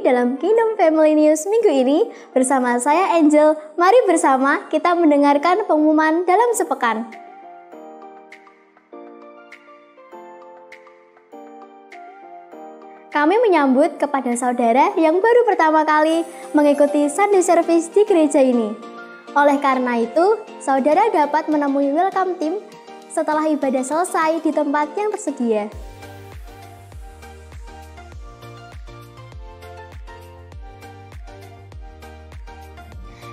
lagi dalam Kingdom Family News minggu ini bersama saya Angel. Mari bersama kita mendengarkan pengumuman dalam sepekan. Kami menyambut kepada saudara yang baru pertama kali mengikuti Sunday Service di gereja ini. Oleh karena itu, saudara dapat menemui welcome team setelah ibadah selesai di tempat yang tersedia.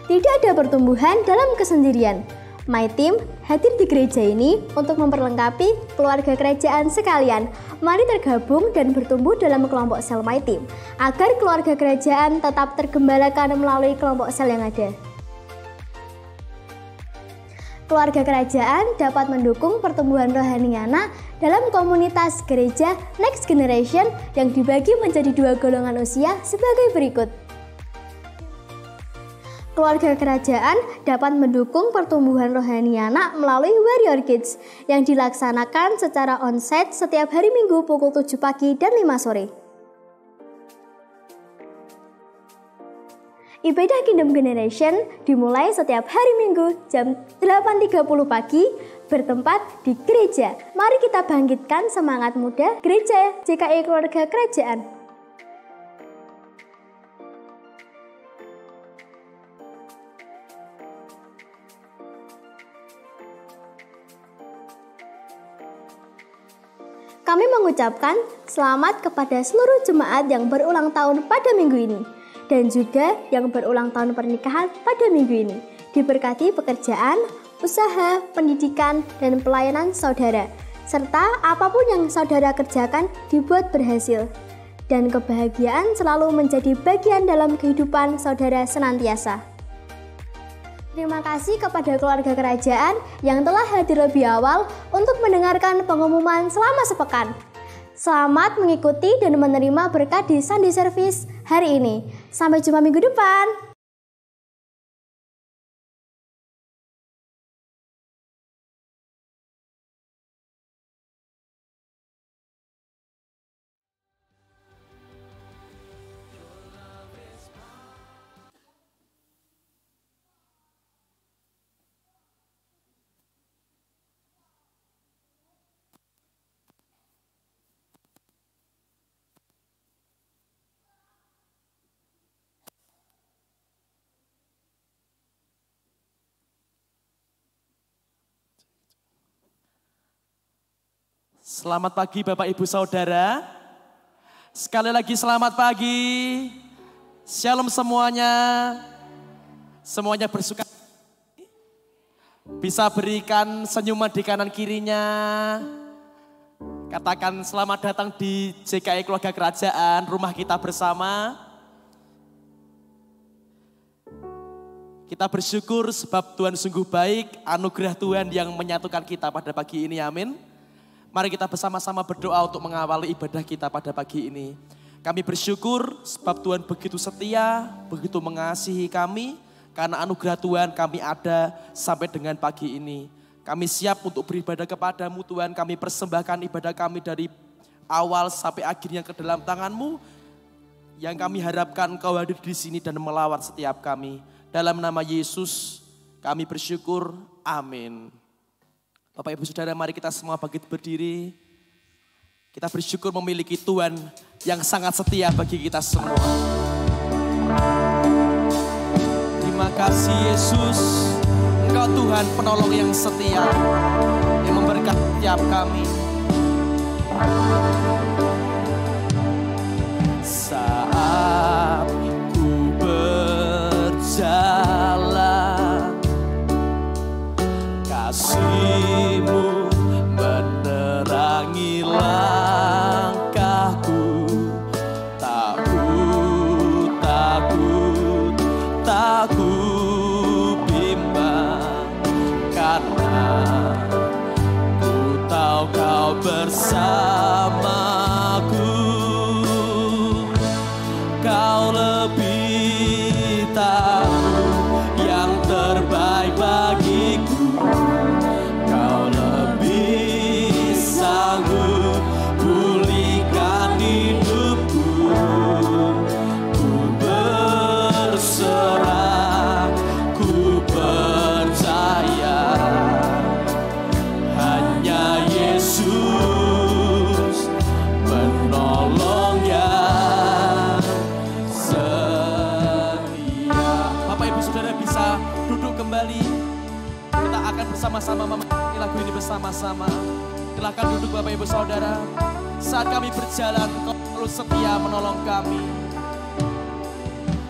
Tidak ada pertumbuhan dalam kesendirian. My Team hadir di gereja ini untuk memperlengkapi keluarga kerajaan sekalian. Mari tergabung dan bertumbuh dalam kelompok sel My Team, agar keluarga kerajaan tetap tergembalakan melalui kelompok sel yang ada. Keluarga kerajaan dapat mendukung pertumbuhan rohani anak dalam komunitas gereja Next Generation yang dibagi menjadi 2 golongan usia sebagai berikut. Keluarga kerajaan dapat mendukung pertumbuhan rohani anak melalui Warrior Kids yang dilaksanakan secara onsite setiap hari Minggu pukul 7 pagi dan 5 sore. Ibadah Kingdom Generation dimulai setiap hari Minggu jam 8.30 pagi bertempat di gereja. Mari kita bangkitkan semangat muda gereja JKI Keluarga Kerajaan. Kami mengucapkan selamat kepada seluruh jemaat yang berulang tahun pada minggu ini dan juga yang berulang tahun pernikahan pada minggu ini. Diberkati pekerjaan, usaha, pendidikan, dan pelayanan saudara, serta apapun yang saudara kerjakan dibuat berhasil. Dan kebahagiaan selalu menjadi bagian dalam kehidupan saudara senantiasa. Terima kasih kepada keluarga kerajaan yang telah hadir lebih awal untuk mendengarkan pengumuman selama sepekan. Selamat mengikuti dan menerima berkat di Sunday Service hari ini. Sampai jumpa minggu depan. Selamat pagi Bapak Ibu Saudara. Sekali lagi selamat pagi. Shalom semuanya. Semuanya bersuka. Bisa berikan senyuman di kanan kirinya. Katakan selamat datang di JKI Keluarga Kerajaan, rumah kita bersama. Kita bersyukur sebab Tuhan sungguh baik, anugerah Tuhan yang menyatukan kita pada pagi ini, amin. Mari kita bersama-sama berdoa untuk mengawali ibadah kita pada pagi ini. Kami bersyukur sebab Tuhan begitu setia, begitu mengasihi kami. Karena anugerah Tuhan kami ada sampai dengan pagi ini. Kami siap untuk beribadah kepadamu Tuhan. Kami persembahkan ibadah kami dari awal sampai akhirnya ke dalam tangan-Mu. Yang kami harapkan Engkau hadir di sini dan melawat setiap kami. Dalam nama Yesus kami bersyukur, amin. Bapak Ibu Saudara, mari kita semua bangkit berdiri. Kita bersyukur memiliki Tuhan yang sangat setia bagi kita semua. Terima kasih Yesus, Engkau Tuhan penolong yang setia, yang memberkati setiap kami. Saat ku berjalan, kasih-Mu menerangi langkahku. Tak ku bimbang, karena ku tahu Kau bersamaku. Kau lebih tahu yang terbaik bagiku. Kau lebih sanggup pulihkan hidupku. Ku akan bersama-sama menyanyi lagu ini bersama-sama. Silahkan duduk Bapak Ibu Saudara. Saat kami berjalan, Kau selalu setia menolong kami.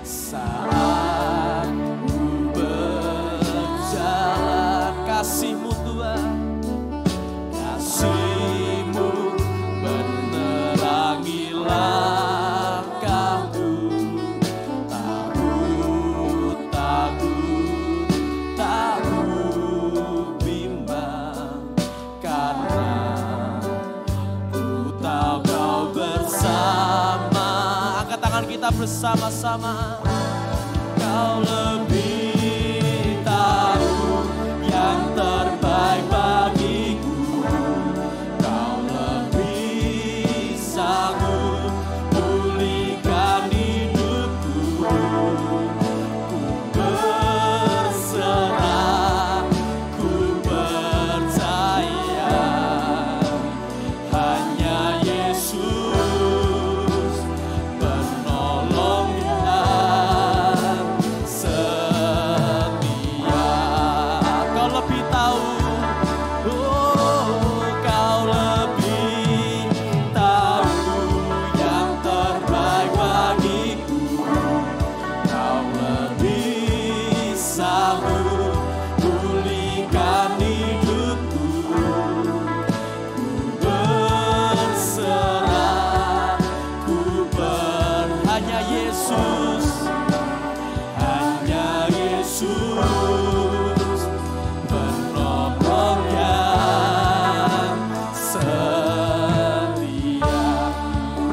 Saat ku berjalan, kasih-Mu Tuhan, kasih-Mu menerangi langkahku. Tak bimbang karena ku tahu Kau bersama. Angkat tangan kita bersama-sama. Kau lebih tahu yang terbaik bagiku. Kau lebih sanggup pulihkan hidupku. Ku berserah, ku percaya hanya Yesus penolong yang setia. Kau lebih tahu, oh Kau lebih tahu yang terbaik bagiku. Kau lebih sanggup pulihkan hidupku. Ku berserah, hanya Yesus, hanya Yesus penolong yang setia.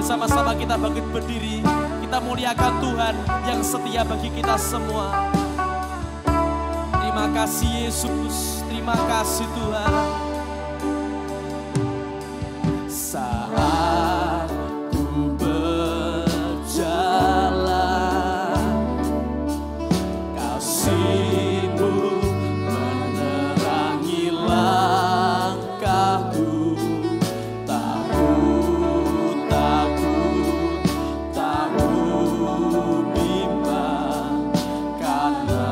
Bersama-sama kita bangkit berdiri, kita muliakan Tuhan yang setia bagi kita semua. Terima kasih Yesus, terima kasih Tuhan. Saat ku berjalan, kasih-Mu menerangi langkahku. Tak bimbang karena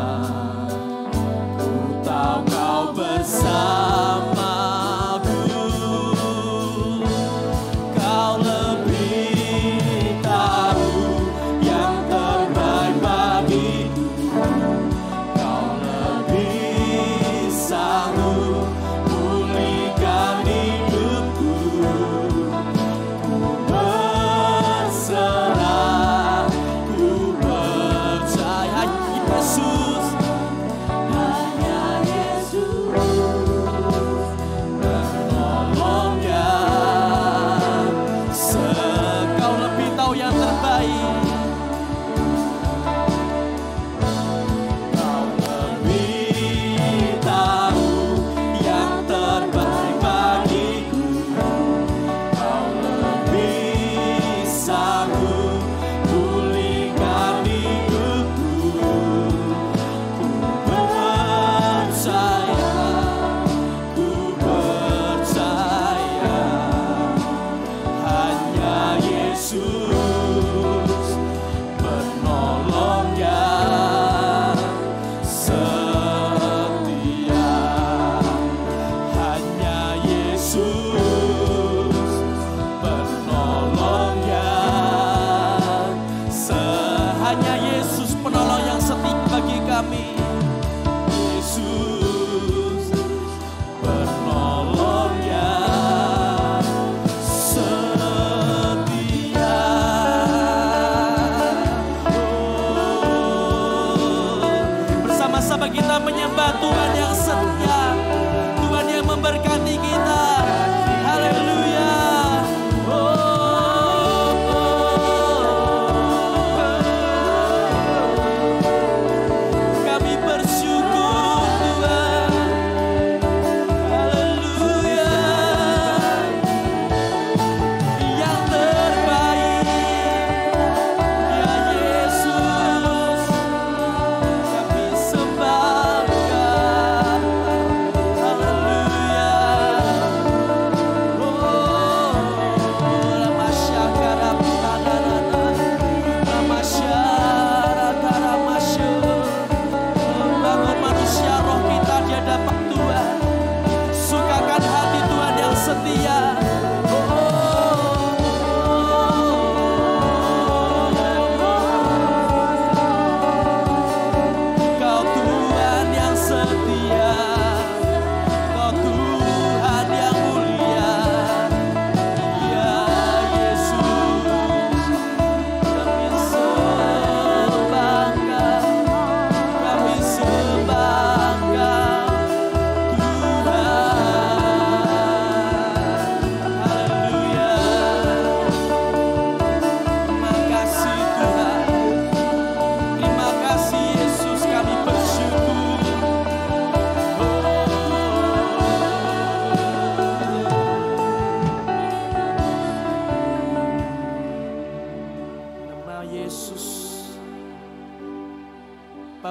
ku tahu Kau bersamaku. Kau lebih tahu yang terbaik bagiku. Kau lebih sanggup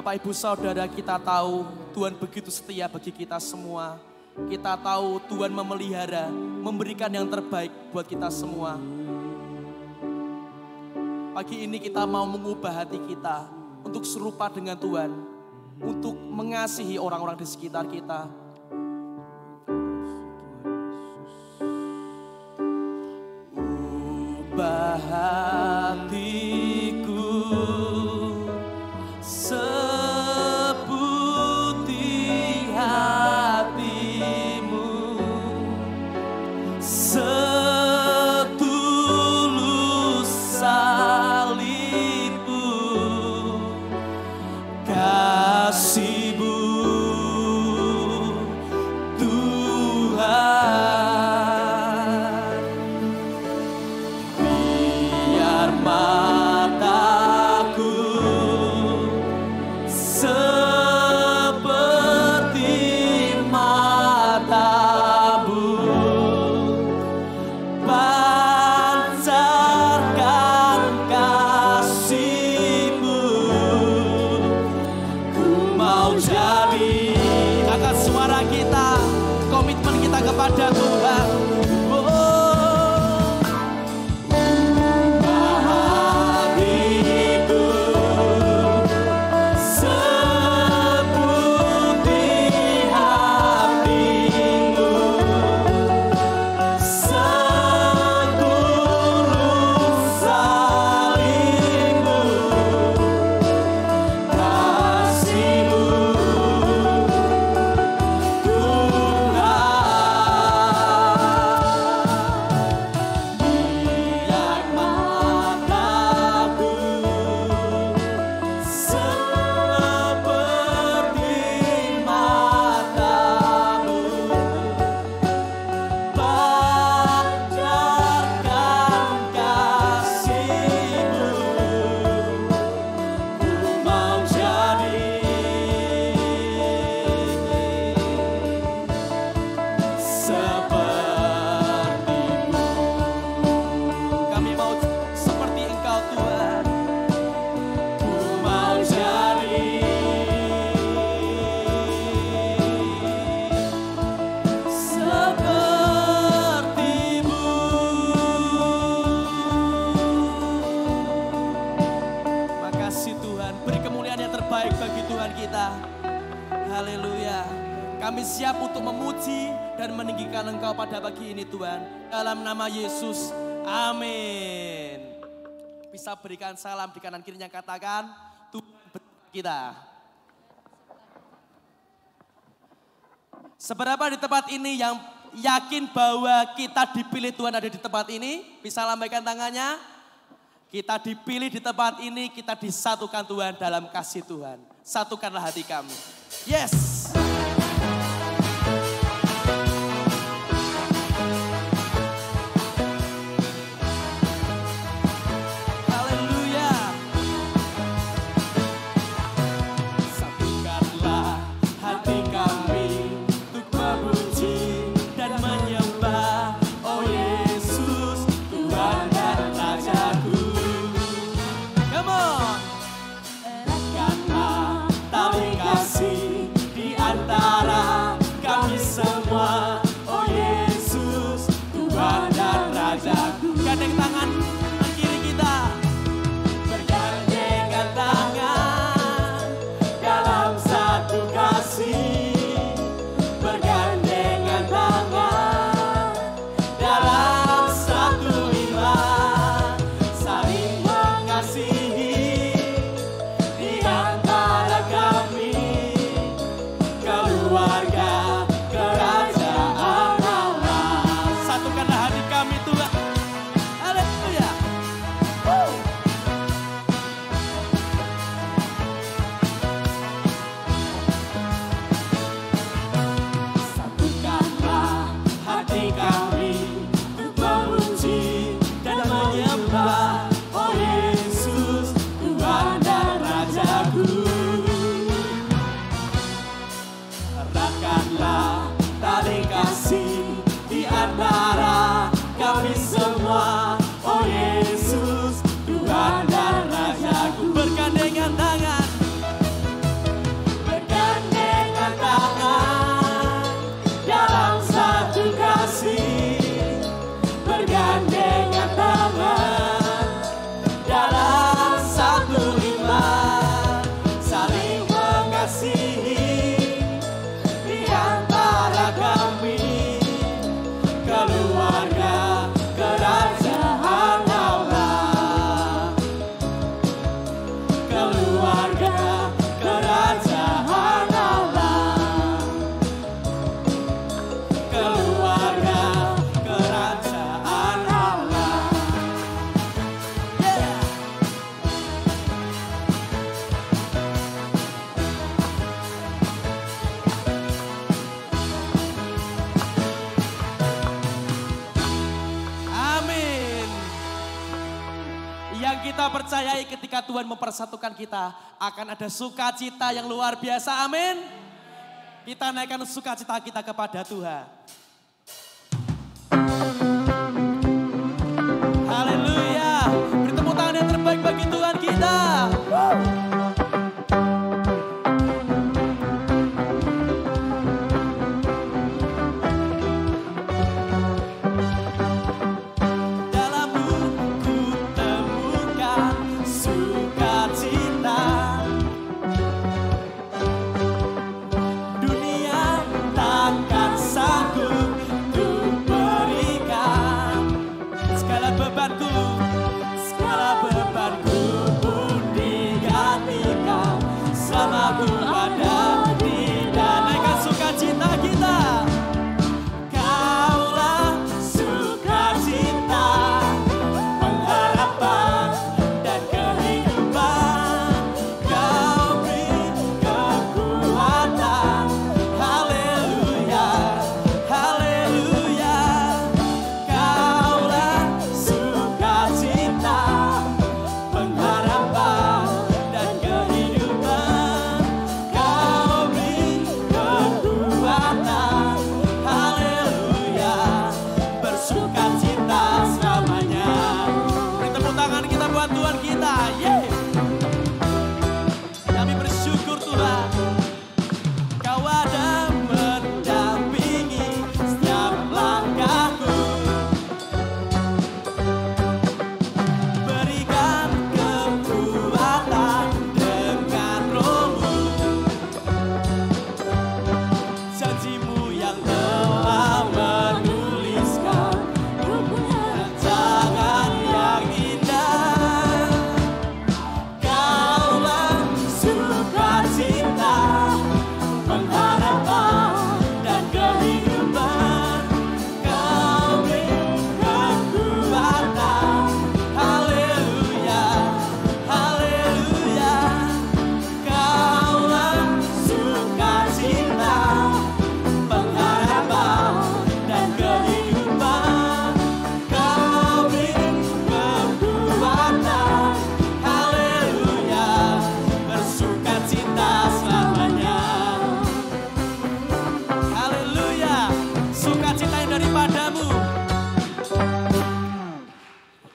Bapak Ibu Saudara, kita tahu Tuhan begitu setia bagi kita semua. Kita tahu Tuhan memelihara, memberikan yang terbaik buat kita semua. Pagi ini kita mau mengubah hati kita untuk serupa dengan Tuhan, untuk mengasihi orang-orang di sekitar kita. Ubah hatiku seputih hatimu, setulus salibmu, kasihmu Tuhan. Biar mataku seperti matamu, pancarkan kasihmu. Ku mau jadi, angkat suara kita, komitmen kita kepada Tuhan. Haleluya. Kami siap untuk memuji dan meninggikan Engkau pada pagi ini Tuhan. Dalam nama Yesus, amin. Bisa berikan salam di kanan kirinya, katakan Tuhan bersama kita. Seberapa di tempat ini yang yakin bahwa kita dipilih Tuhan ada di tempat ini? Bisa lambaikan tangannya. Kita dipilih di tempat ini, kita disatukan Tuhan dalam kasih Tuhan. Satukanlah hati kami. Yes. Haleluya. Satukanlah hati kami untuk memuji dan menyembah, oh Yesus, Tuhan dan Rajaku. Come on. Eratkanlah tali kasih di antara kami semua, oh Yesus, Tuhan dan Rajaku. Gandeng tangan kiri kita, bergandengan tangan dalam satu kasih, bergandengan tangan dalam satu iman, saling mengasihi di antara kami, keluarga kerajaan Allah. Satukanlah hati kami Tuhan. Haleluya. Satukanlah hati kami untuk memuji dan menyembah, oh Yesus, Tuhan dan Rajaku. Eratkanlah tali kasih di antara kami semua, oh Yesus, Tuhan dan Rajaku. Bergandengan tangan percayai ketika Tuhan mempersatukan kita, akan ada sukacita yang luar biasa, amin. Kita naikkan sukacita kita kepada Tuhan. Haleluya, beri tepuk tangan yang terbaik bagi Tuhan kita.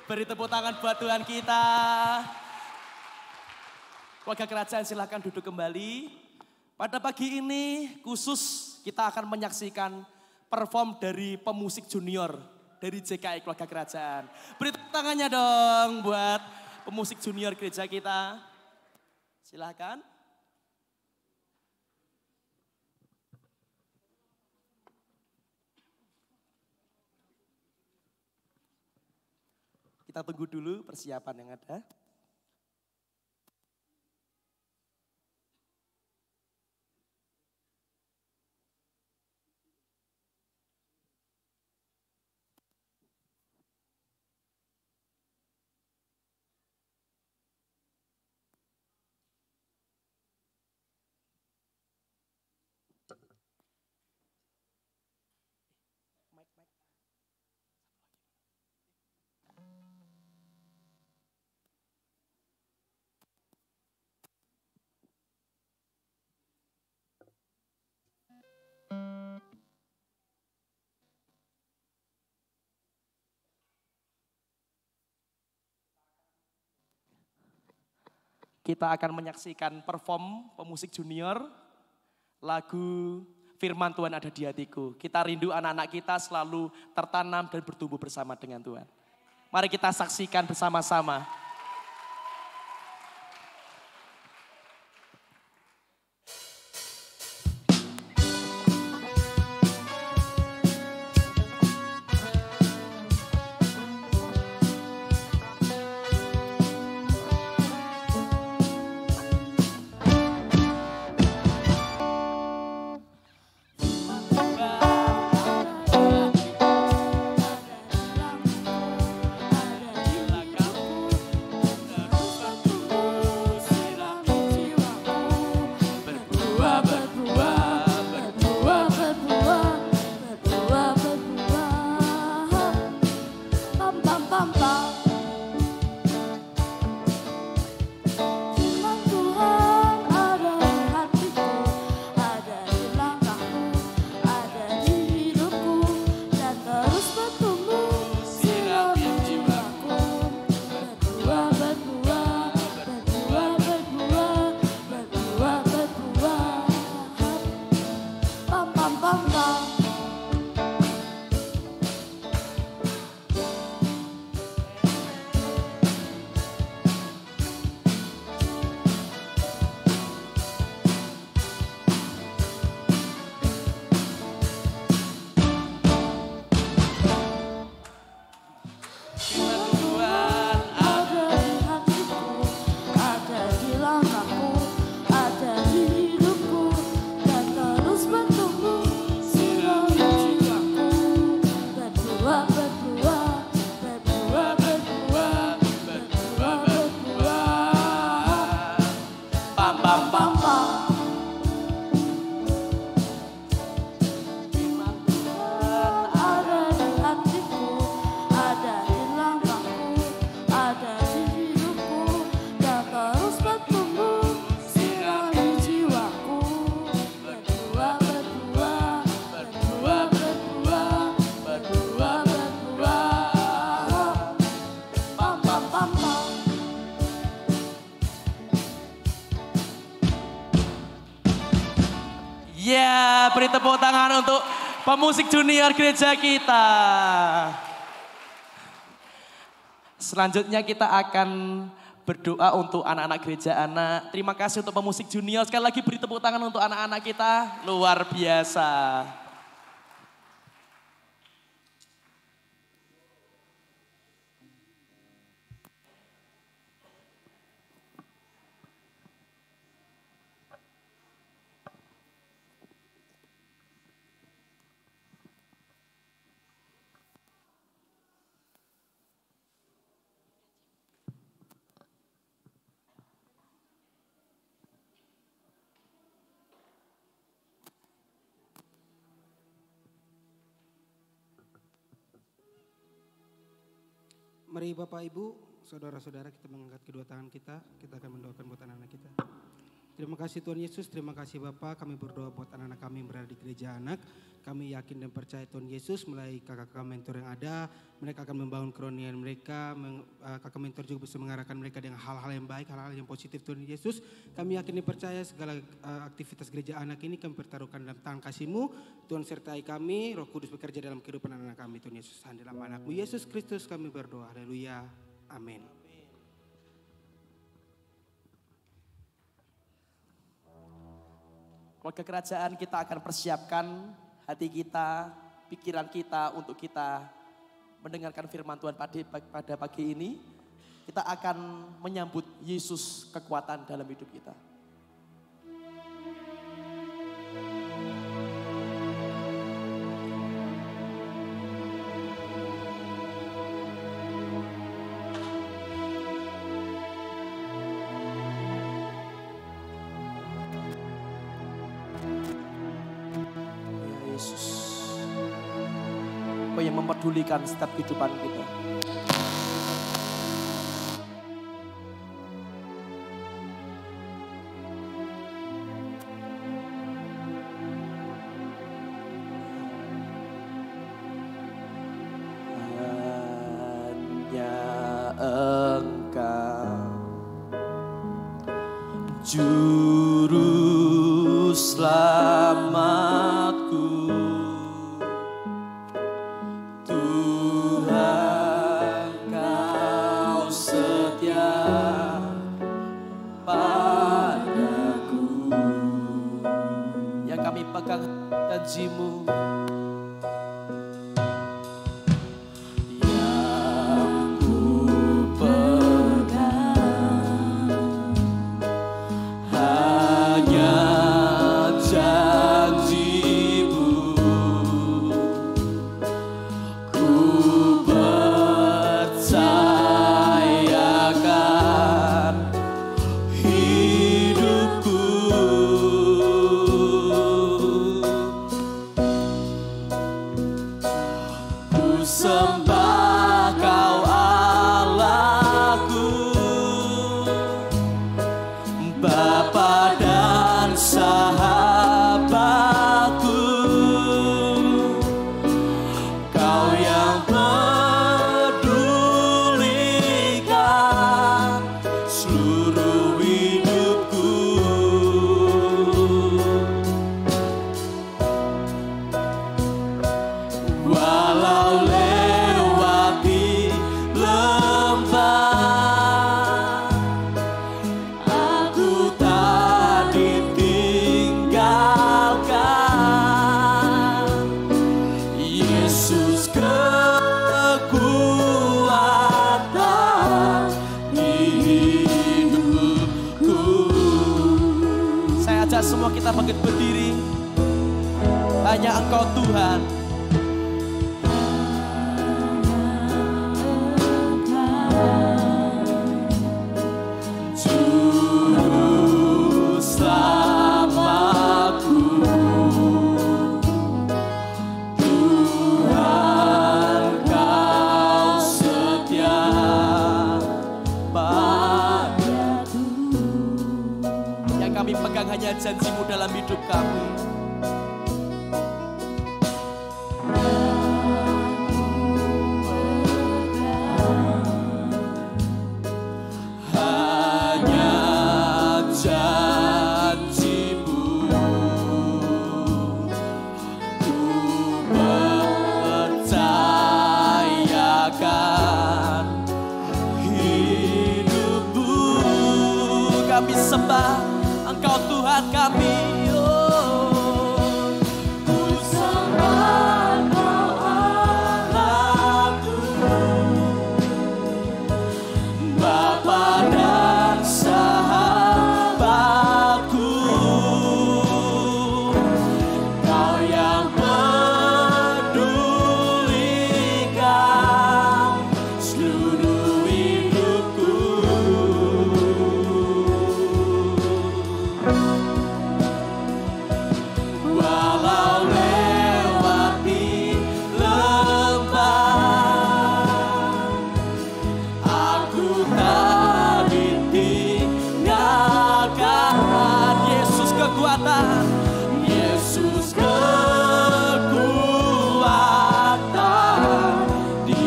Beri tepuk tangan buat Tuhan kita. Warga kerajaan silahkan duduk kembali. Pada pagi ini khusus kita akan menyaksikan perform dari pemusik junior dari JKI Keluarga Kerajaan. Beri tepuk tangannya dong buat pemusik junior gereja kita. Silahkan. Kita tunggu dulu persiapan yang ada. Kita akan menyaksikan perform pemusik junior lagu Firman Tuhan Ada di Hatiku. Kita rindu anak-anak kita selalu tertanam dan bertumbuh bersama dengan Tuhan. Mari kita saksikan bersama-sama. tepuk tangan untuk pemusik junior gereja kita. Selanjutnya kita akan berdoa untuk anak-anak gereja anak. Terima kasih untuk pemusik junior. Sekali lagi beri tepuk tangan untuk anak-anak kita. Luar biasa. Mari Bapak Ibu, saudara-saudara kita mengangkat kedua tangan kita akan mendoakan buat anak-anak kita. Terima kasih Tuhan Yesus, terima kasih Bapak, kami berdoa buat anak-anak kami yang berada di gereja anak. Kami yakin dan percaya Tuhan Yesus melalui kakak-kakak mentor yang ada, mereka akan membangun kerohanian mereka, kakak mentor juga bisa mengarahkan mereka dengan hal-hal yang baik, hal-hal yang positif Tuhan Yesus. Kami yakin dan percaya segala aktivitas gereja anak ini kami pertaruhkan dalam tangan kasih-Mu. Tuhan sertai kami, Roh Kudus bekerja dalam kehidupan anak-anak kami Tuhan Yesus. Dalam anak-Mu Yesus Kristus kami berdoa, haleluya, amin. Keluarga kerajaan kita akan persiapkan hati kita, pikiran kita untuk kita mendengarkan firman Tuhan pada pagi ini. Kita akan menyambut Yesus kekuatan dalam hidup kita. Kau yang mempedulikan setiap kehidupan kita. Hanya Engkau Juru selamatku. Pegang janji-Mu yang ku pegang, hanya janji-Mu, ku percayakan hidupku. Sembah Kau Allahku, Bapa dan sahabatku, Kau yang pedulikan seluruh hidupku. Walau semua kita bangkit berdiri. Hanya Engkau Tuhan. Juru selamatku, Tuhan Kau setia padaku. Yang kami pegang hanya janji-Mu dalam hidup kami. sembah Engkau Tuhan kami. Ku sembah Engkau Allahku, Bapa dan sahabatku. Kau yang pedulikan seluruh hidupku. Walau lewati lembah, aku tak ditinggalkan. Yesus kekuatan, Yesus kekuatan di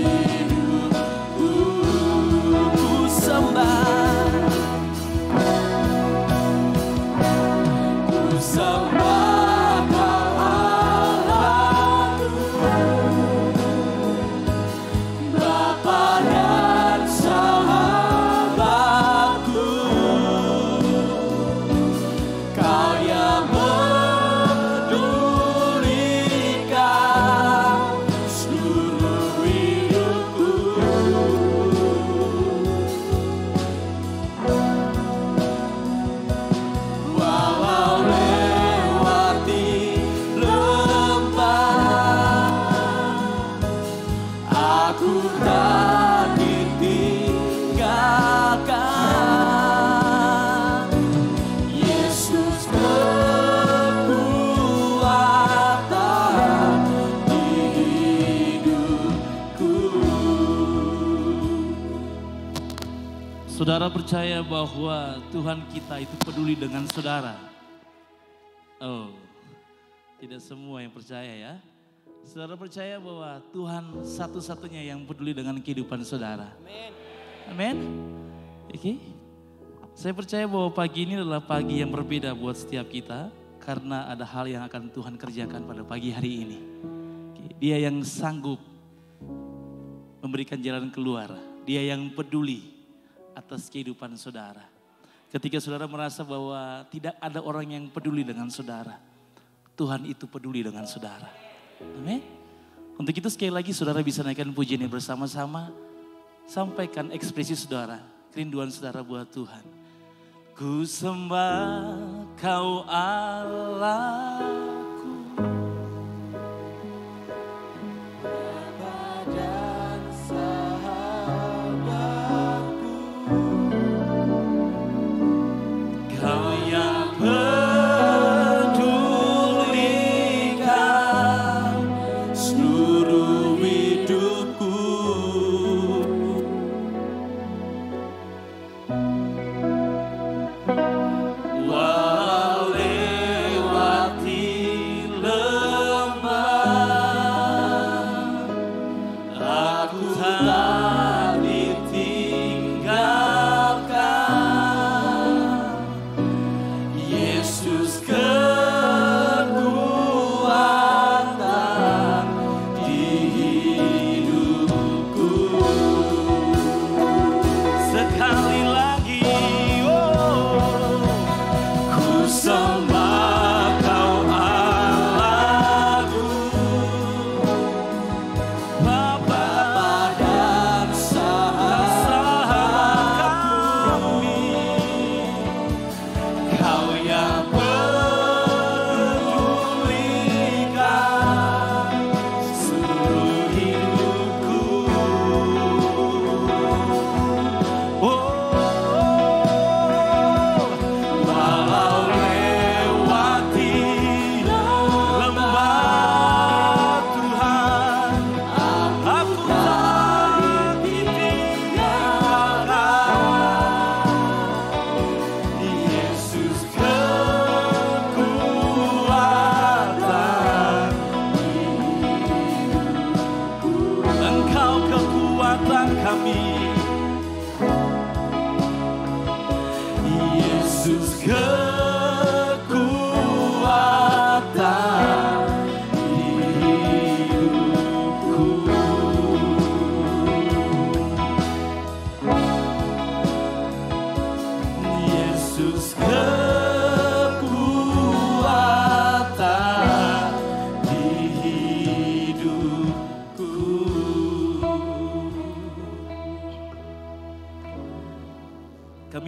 hidupku. Ku sembah, ku sembah Kau Allahku, Bapa dan sahabatku. Kau yang pedulikan seluruh hidupku. Walau lewati lembah, aku tak ditinggalkan. Yesus kekuatan di hidupku. Saudara percaya bahwa Tuhan kita itu peduli dengan saudara? Oh, tidak semua yang percaya ya. Saudara percaya bahwa Tuhan satu-satunya yang peduli dengan kehidupan saudara? Amin. Oke. Saya percaya bahwa pagi ini adalah pagi yang berbeda buat setiap kita. Karena ada hal yang akan Tuhan kerjakan pada pagi hari ini. Oke, Dia yang sanggup memberikan jalan keluar. Dia yang peduli atas kehidupan saudara. Ketika saudara merasa bahwa tidak ada orang yang peduli dengan saudara, Tuhan itu peduli dengan saudara. Amin. Untuk itu sekali lagi saudara bisa naikkan pujian ini bersama-sama. Sampaikan ekspresi saudara, kerinduan saudara buat Tuhan. Ku sembah Kau Allahku, Bapa dan sahabatku. Kau yang pedulikan seluruh hidupku. Walau lewati lembah, aku tak ditinggalkan. Yesus kekuatan di hidupku. Sekali lagi, ku sembah Kau Allahku, Bapa dan sahabat kami. Kau yang pedulikan seluruh hidupku. Walau lewati lembah, Tuhan, aku tak ditinggalkan. Yesus kekuatan di hidupku. Engkau kekuatan kami. Yesus kekuatan di hidupku.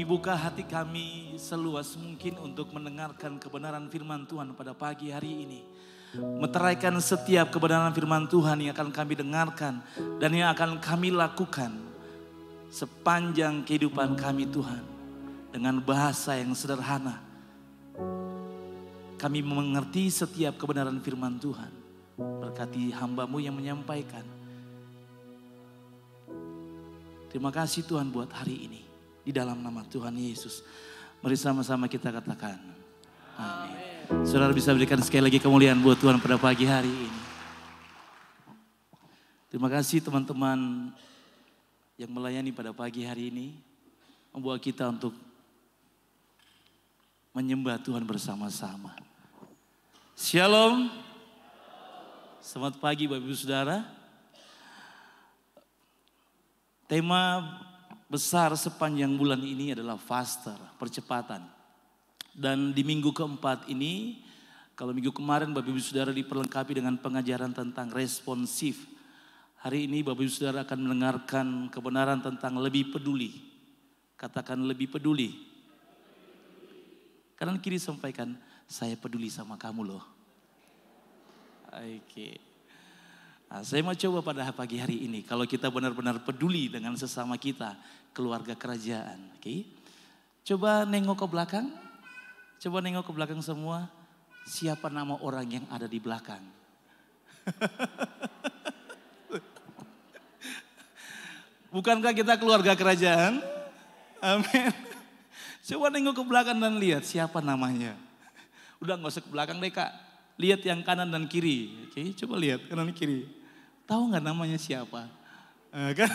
buka hati kami seluas mungkin untuk mendengarkan kebenaran firman Tuhan pada pagi hari ini. Meteraikan setiap kebenaran firman Tuhan yang akan kami dengarkan dan yang akan kami lakukan sepanjang kehidupan kami Tuhan. Dengan bahasa yang sederhana, kami mengerti setiap kebenaran firman Tuhan. Berkati hamba-Mu yang menyampaikan. Terima kasih Tuhan buat hari ini. Di dalam nama Tuhan Yesus. Mari sama-sama kita katakan. Amin. Saudara bisa berikan sekali lagi kemuliaan buat Tuhan pada pagi hari ini. Terima kasih teman-teman yang melayani pada pagi hari ini. Membawa kita untuk menyembah Tuhan bersama-sama. Shalom. Selamat pagi Bapak Ibu Saudara. Tema besar sepanjang bulan ini adalah faster, percepatan. Dan di minggu keempat ini, kalau minggu kemarin Bapak Ibu Saudara diperlengkapi dengan pengajaran tentang responsif. Hari ini Bapak Ibu Saudara akan mendengarkan kebenaran tentang lebih peduli. Katakan lebih peduli. Kanan kiri sampaikan, saya peduli sama kamu loh. Oke. Nah, saya mau coba pada pagi hari ini, kalau kita benar-benar peduli dengan sesama kita, keluarga kerajaan. Oke. Coba nengok ke belakang. Coba nengok ke belakang semua. Siapa nama orang yang ada di belakang? Bukankah kita keluarga kerajaan? Amin. Coba nengok ke belakang dan lihat siapa namanya. Udah gak usah ke belakang deh Kak. Lihat yang kanan dan kiri. Oke, coba lihat kanan dan kiri. Tahu gak namanya siapa? Kan?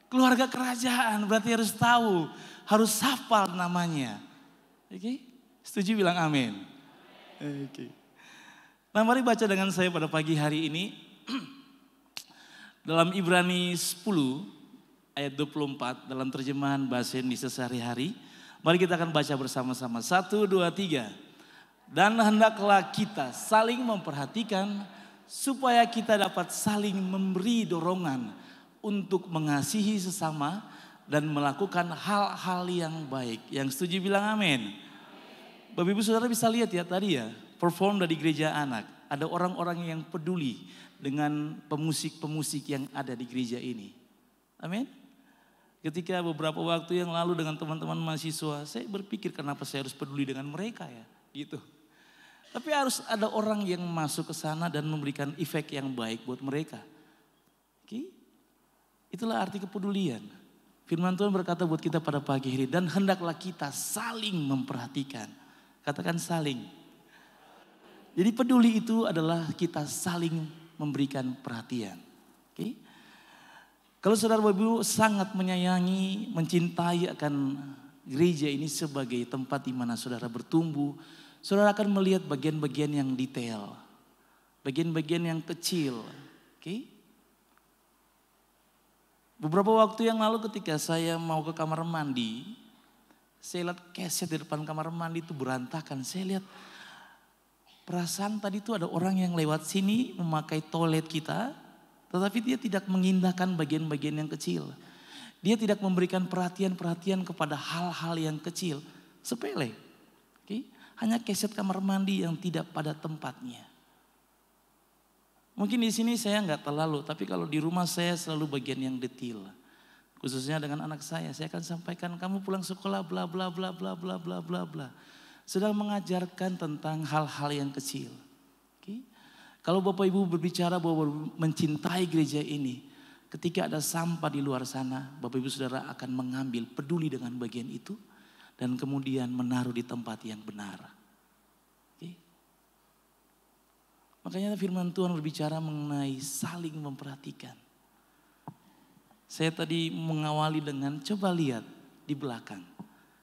Keluarga kerajaan berarti harus tahu. Harus hafal namanya. Oke, setuju bilang amin. Oke. Nah mari baca dengan saya pada pagi hari ini. Dalam Ibrani 10 ayat 24 dalam terjemahan bahasa Indonesia sehari-hari. Mari kita akan baca bersama-sama. 1, 2, 3. Dan hendaklah kita saling memperhatikan supaya kita dapat saling memberi dorongan untuk mengasihi sesama dan melakukan hal-hal yang baik. Yang setuju bilang amin. Bapak Ibu Saudara bisa lihat ya tadi ya, perform dari gereja anak. Ada orang-orang yang peduli dengan pemusik-pemusik yang ada di gereja ini. Amin. Ketika beberapa waktu yang lalu dengan teman-teman mahasiswa, saya berpikir kenapa saya harus peduli dengan mereka ya, gitu. Tapi harus ada orang yang masuk ke sana dan memberikan efek yang baik buat mereka. Oke? Itulah arti kepedulian. Firman Tuhan berkata buat kita pada pagi hari, dan hendaklah kita saling memperhatikan. Katakan saling. Jadi peduli itu adalah kita saling memberikan perhatian. Oke? Kalau saudara Bapak Ibu sangat menyayangi, mencintai akan gereja ini sebagai tempat di mana saudara bertumbuh, saudara akan melihat bagian-bagian yang detail, bagian-bagian yang kecil. Oke? Beberapa waktu yang lalu ketika saya mau ke kamar mandi, saya lihat keset di depan kamar mandi itu berantakan. Saya lihat perasaan tadi itu ada orang yang lewat sini memakai toilet kita, tetapi dia tidak mengindahkan bagian-bagian yang kecil. Dia tidak memberikan perhatian-perhatian kepada hal-hal yang kecil, sepele. Oke? Hanya keset kamar mandi yang tidak pada tempatnya. Mungkin di sini saya nggak terlalu, tapi kalau di rumah saya selalu bagian yang detail. Khususnya dengan anak saya akan sampaikan kamu pulang sekolah bla bla bla bla bla bla bla bla. Sedang mengajarkan tentang hal-hal yang kecil. Oke? Kalau Bapak Ibu berbicara bahwa mencintai gereja ini, ketika ada sampah di luar sana, Bapak Ibu Saudara akan mengambil peduli dengan bagian itu dan kemudian menaruh di tempat yang benar. Oke? Makanya firman Tuhan berbicara mengenai saling memperhatikan. Saya tadi mengawali dengan coba lihat di belakang.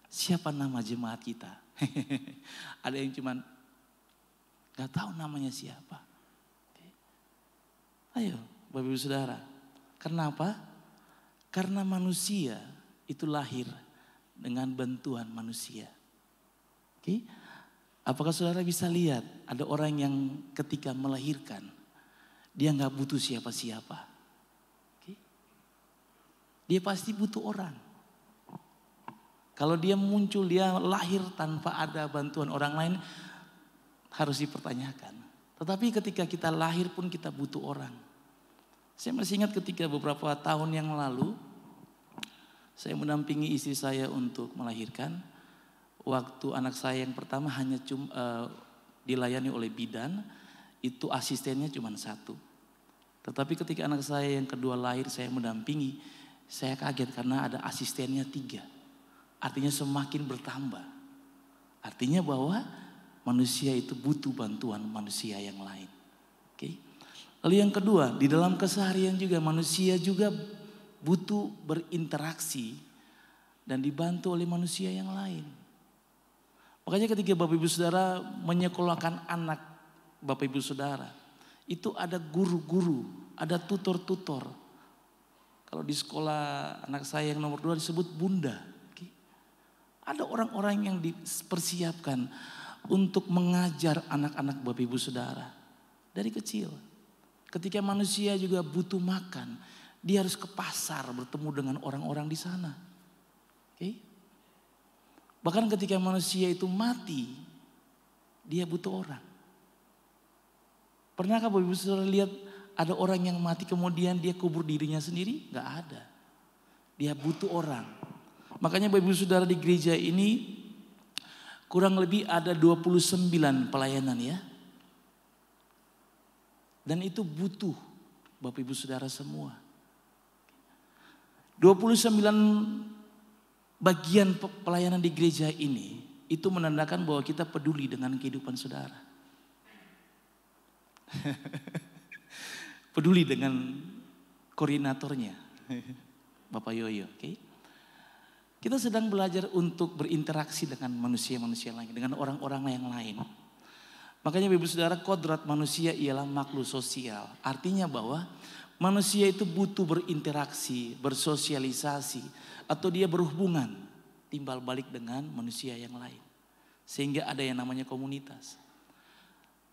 Siapa nama jemaat kita? Ada yang cuman gak tahu namanya siapa. Ayo Bapak Ibu Saudara. Kenapa? Karena manusia itu lahir dengan bantuan manusia. Oke? Apakah saudara bisa lihat ada orang yang ketika melahirkan dia gak butuh siapa-siapa. Oke? Dia pasti butuh orang. Kalau dia muncul, dia lahir tanpa ada bantuan orang lain, harus dipertanyakan. Tetapi ketika kita lahir pun kita butuh orang. Saya masih ingat ketika beberapa tahun yang lalu, saya mendampingi istri saya untuk melahirkan. Waktu anak saya yang pertama hanya dilayani oleh bidan, itu asistennya cuma satu. Tetapi ketika anak saya yang kedua lahir, saya mendampingi, saya kaget karena ada asistennya 3. Artinya semakin bertambah. Artinya bahwa manusia itu butuh bantuan manusia yang lain. Oke. Lalu yang kedua, di dalam keseharian juga manusia juga butuh berinteraksi dan dibantu oleh manusia yang lain. Makanya ketika Bapak Ibu Saudara menyekolahkan anak Bapak Ibu Saudara, itu ada guru-guru, ada tutor-tutor. Kalau di sekolah anak saya yang nomor 2 disebut bunda. Ada orang-orang yang dipersiapkan untuk mengajar anak-anak Bapak Ibu Saudara dari kecil. Ketika manusia juga butuh makan, dia harus ke pasar bertemu dengan orang-orang di sana. Oke? Bahkan ketika manusia itu mati, dia butuh orang. Pernahkah Bapak Ibu Saudara lihat ada orang yang mati kemudian dia kubur dirinya sendiri? Gak ada. Dia butuh orang. Makanya Bapak Ibu Saudara di gereja ini kurang lebih ada 29 pelayanan ya. Dan itu butuh Bapak Ibu Saudara semua. 29 bagian pelayanan di gereja ini itu menandakan bahwa kita peduli dengan kehidupan saudara. Peduli dengan koordinatornya, Bapak Yoyo, oke? Kita sedang belajar untuk berinteraksi dengan manusia-manusia lain, dengan orang-orang yang lain. Makanya Bapak Saudara, kodrat manusia ialah makhluk sosial. Artinya bahwa manusia itu butuh berinteraksi, bersosialisasi, atau dia berhubungan, timbal balik dengan manusia yang lain. Sehingga ada yang namanya komunitas.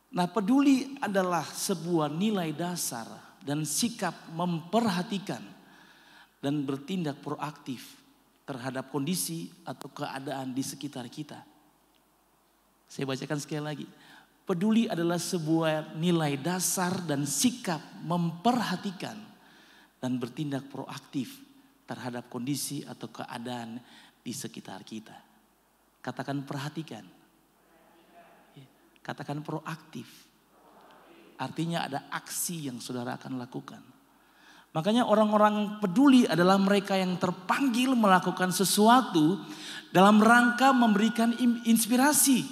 Nah, peduli adalah sebuah nilai dasar dan sikap memperhatikan dan bertindak proaktif terhadap kondisi atau keadaan di sekitar kita. Saya bacakan sekali lagi. Peduli adalah sebuah nilai dasar dan sikap memperhatikan dan bertindak proaktif terhadap kondisi atau keadaan di sekitar kita. Katakan perhatikan. Katakan proaktif. Artinya ada aksi yang saudara akan lakukan. Makanya orang-orang peduli adalah mereka yang terpanggil melakukan sesuatu dalam rangka memberikan inspirasi,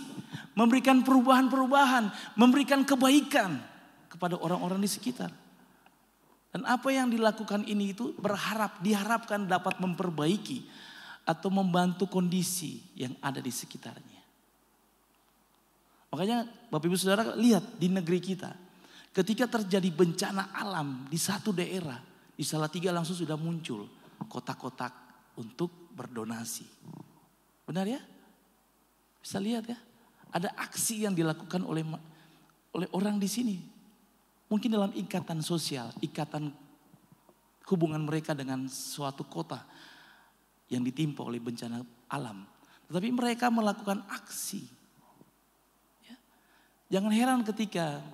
memberikan perubahan-perubahan, memberikan kebaikan kepada orang-orang di sekitar. Dan apa yang dilakukan ini itu diharapkan dapat memperbaiki atau membantu kondisi yang ada di sekitarnya. Makanya Bapak Ibu Saudara lihat di negeri kita. Ketika terjadi bencana alam di satu daerah, di Salatiga langsung sudah muncul kotak-kotak untuk berdonasi. Benar ya? Bisa lihat ya? Ada aksi yang dilakukan oleh orang di sini. Mungkin dalam ikatan sosial, ikatan hubungan mereka dengan suatu kota yang ditimpa oleh bencana alam. Tetapi mereka melakukan aksi. Ya. Jangan heran ketika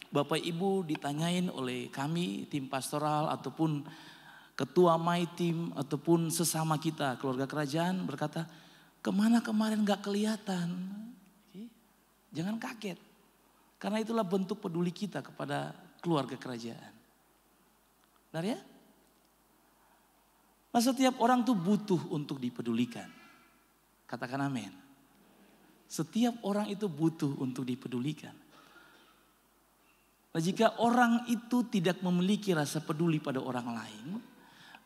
Bapak Ibu ditanyain oleh kami tim pastoral ataupun ketua my team ataupun sesama kita keluarga kerajaan berkata, kemana kemarin gak kelihatan? Jangan kaget. Karena itulah bentuk peduli kita kepada keluarga kerajaan. Benar ya? Nah, setiap orang tuh butuh untuk dipedulikan. Katakan amin. Setiap orang itu butuh untuk dipedulikan. Nah, jika orang itu tidak memiliki rasa peduli pada orang lain,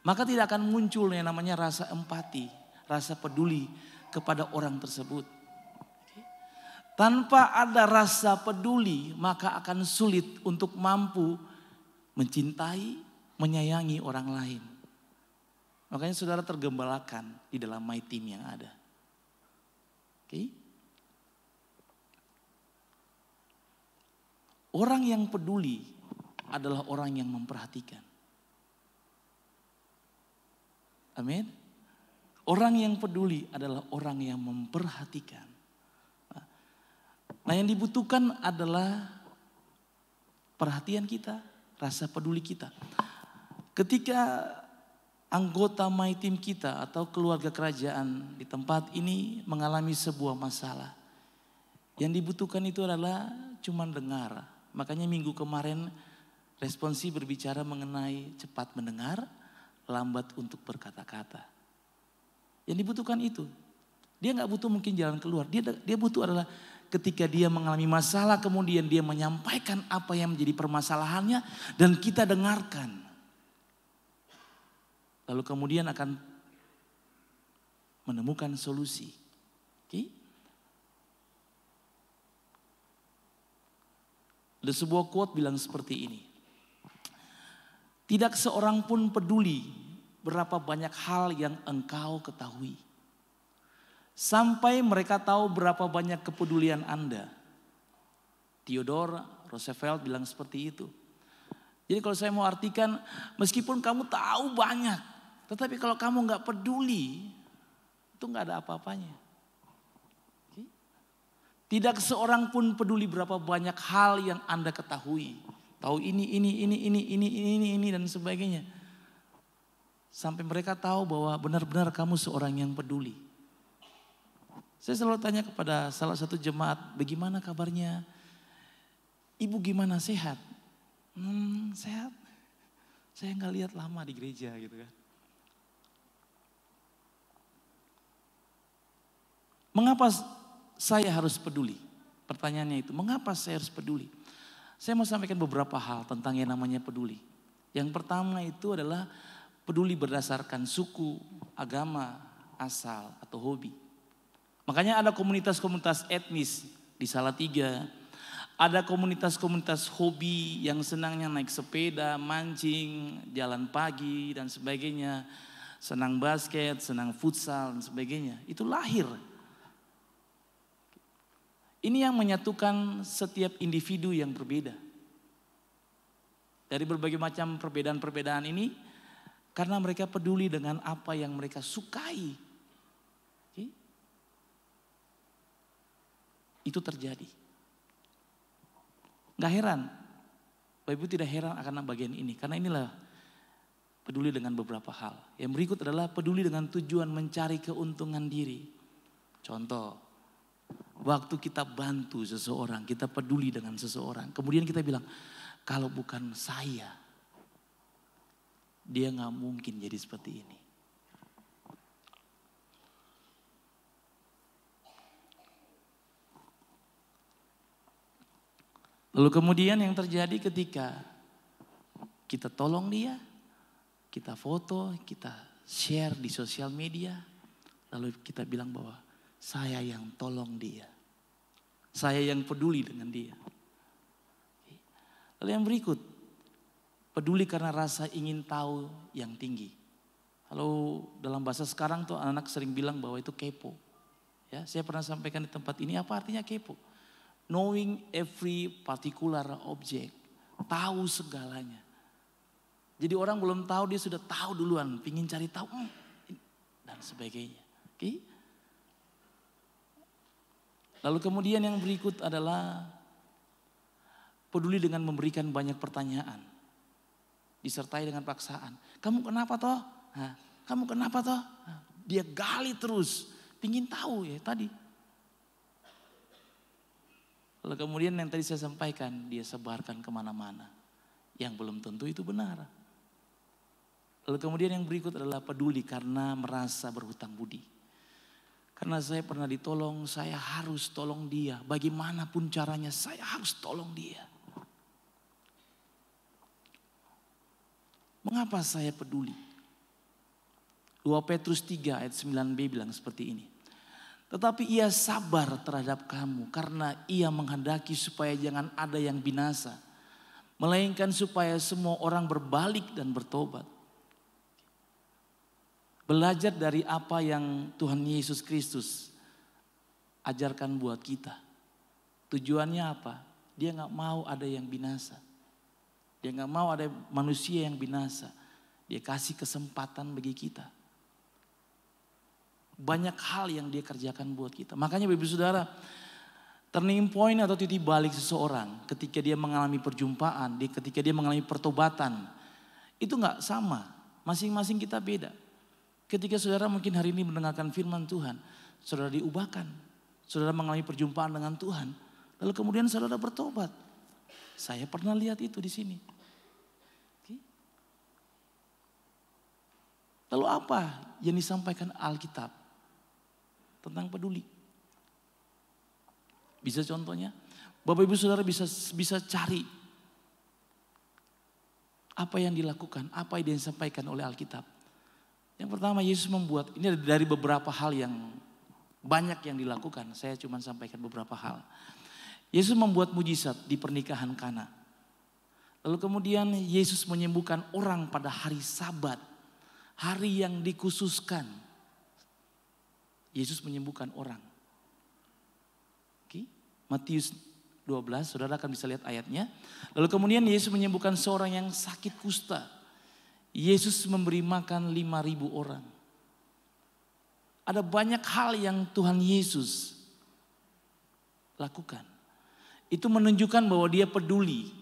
maka tidak akan muncul yang namanya rasa empati, rasa peduli kepada orang tersebut. Tanpa ada rasa peduli, maka akan sulit untuk mampu mencintai, menyayangi orang lain. Makanya saudara tergembalakan di dalam my team yang ada. Oke? Orang yang peduli adalah orang yang memperhatikan. Amin. Orang yang peduli adalah orang yang memperhatikan. Nah, yang dibutuhkan adalah perhatian kita, rasa peduli kita. Ketika anggota my team kita atau keluarga kerajaan di tempat ini mengalami sebuah masalah, yang dibutuhkan itu adalah cuma dengar. Makanya minggu kemarin responsi berbicara mengenai cepat mendengar, lambat untuk berkata-kata. Yang dibutuhkan itu. Dia nggak butuh mungkin jalan keluar. Dia butuh adalah ketika dia mengalami masalah, kemudian dia menyampaikan apa yang menjadi permasalahannya dan kita dengarkan. Lalu kemudian akan menemukan solusi. Oke? Ada sebuah quote bilang seperti ini. Tidak seorang pun peduli berapa banyak hal yang engkau ketahui. Sampai mereka tahu berapa banyak kepedulian Anda. Theodore Roosevelt bilang seperti itu. Jadi kalau saya mau artikan, meskipun kamu tahu banyak, tetapi kalau kamu nggak peduli, itu nggak ada apa-apanya. Tidak seorang pun peduli berapa banyak hal yang Anda ketahui. Tahu ini dan sebagainya. Sampai mereka tahu bahwa benar-benar kamu seorang yang peduli. Saya selalu tanya kepada salah satu jemaat, bagaimana kabarnya? Ibu gimana, sehat? Sehat. Saya nggak lihat lama di gereja gitu kan. Mengapa saya harus peduli? Pertanyaannya itu, mengapa saya harus peduli? Saya mau sampaikan beberapa hal tentang yang namanya peduli. Yang pertama itu adalah peduli berdasarkan suku, agama, asal, atau hobi. Makanya ada komunitas-komunitas etnis di Salatiga. Ada komunitas-komunitas hobi yang senangnya naik sepeda, mancing, jalan pagi dan sebagainya. Senang basket, senang futsal dan sebagainya. Itu lahir. Ini yang menyatukan setiap individu yang berbeda. Dari berbagai macam perbedaan-perbedaan ini, karena mereka peduli dengan apa yang mereka sukai. Okay? Itu terjadi. Gak heran. Bapak Ibu tidak heran akan bagian ini. Karena inilah peduli dengan beberapa hal. Yang berikut adalah peduli dengan tujuan mencari keuntungan diri. Contoh, waktu kita bantu seseorang, kita peduli dengan seseorang. Kemudian kita bilang, kalau bukan saya, dia gak mungkin jadi seperti ini. Lalu kemudian yang terjadi ketika kita tolong dia, kita foto, kita share di sosial media, lalu kita bilang bahwa saya yang tolong dia. Saya yang peduli dengan dia. Lalu yang berikut, peduli karena rasa ingin tahu yang tinggi. Kalau dalam bahasa sekarang tuh anak-anak sering bilang bahwa itu kepo. Ya, saya pernah sampaikan di tempat ini, apa artinya kepo? Knowing every particular object. Tahu segalanya. Jadi orang belum tahu, dia sudah tahu duluan. Pingin cari tahu. Dan sebagainya. Oke? Lalu kemudian yang berikut adalah peduli dengan memberikan banyak pertanyaan. Disertai dengan paksaan. Kamu kenapa toh? Kamu kenapa toh? Dia gali terus. Pingin tahu ya tadi. Lalu kemudian yang tadi saya sampaikan, dia sebarkan kemana-mana. Yang belum tentu itu benar. Lalu kemudian yang berikut adalah peduli karena merasa berhutang budi. Karena saya pernah ditolong, saya harus tolong dia. Bagaimanapun caranya, saya harus tolong dia. Mengapa saya peduli? 2 Petrus 3 ayat 9b bilang seperti ini. Tetapi ia sabar terhadap kamu karena ia menghendaki supaya jangan ada yang binasa. Melainkan supaya semua orang berbalik dan bertobat. Belajar dari apa yang Tuhan Yesus Kristus ajarkan buat kita. Tujuannya apa? Dia gak mau ada yang binasa. Dia gak mau ada manusia yang binasa. Dia kasih kesempatan bagi kita. Banyak hal yang dia kerjakan buat kita. Makanya Bapak Ibu Saudara, turning point atau titik balik seseorang ketika dia mengalami perjumpaan, ketika dia mengalami pertobatan, itu gak sama. Masing-masing kita beda. Ketika saudara mungkin hari ini mendengarkan firman Tuhan, saudara diubahkan, saudara mengalami perjumpaan dengan Tuhan, lalu kemudian saudara bertobat. Saya pernah lihat itu di sini. Lalu apa yang disampaikan Alkitab tentang peduli? Bisa contohnya, Bapak Ibu Saudara bisa cari apa yang dilakukan, apa yang disampaikan oleh Alkitab. Yang pertama, Yesus membuat, ini dari beberapa hal yang banyak yang dilakukan, saya cuma sampaikan beberapa hal. Yesus membuat mujizat di pernikahan Kana. Lalu kemudian Yesus menyembuhkan orang pada hari Sabat, hari yang dikhususkan. Yesus menyembuhkan orang. Oke, Matius 12, saudara akan bisa lihat ayatnya. Lalu kemudian Yesus menyembuhkan seorang yang sakit kusta. Yesus memberi makan 5.000 orang. Ada banyak hal yang Tuhan Yesus lakukan. Itu menunjukkan bahwa dia peduli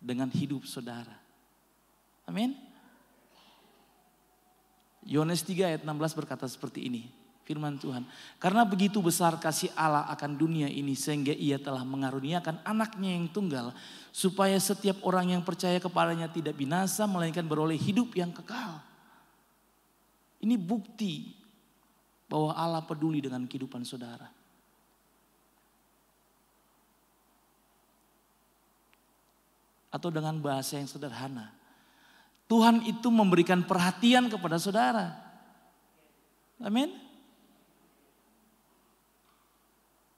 dengan hidup saudara. Amin. Yohanes 3 ayat 16 berkata seperti ini. Firman Tuhan. Karena begitu besar kasih Allah akan dunia ini sehingga ia telah mengaruniakan anaknya yang tunggal. Supaya setiap orang yang percaya kepadanya tidak binasa melainkan beroleh hidup yang kekal. Ini bukti bahwa Allah peduli dengan kehidupan saudara. Atau dengan bahasa yang sederhana. Tuhan itu memberikan perhatian kepada saudara. Amin.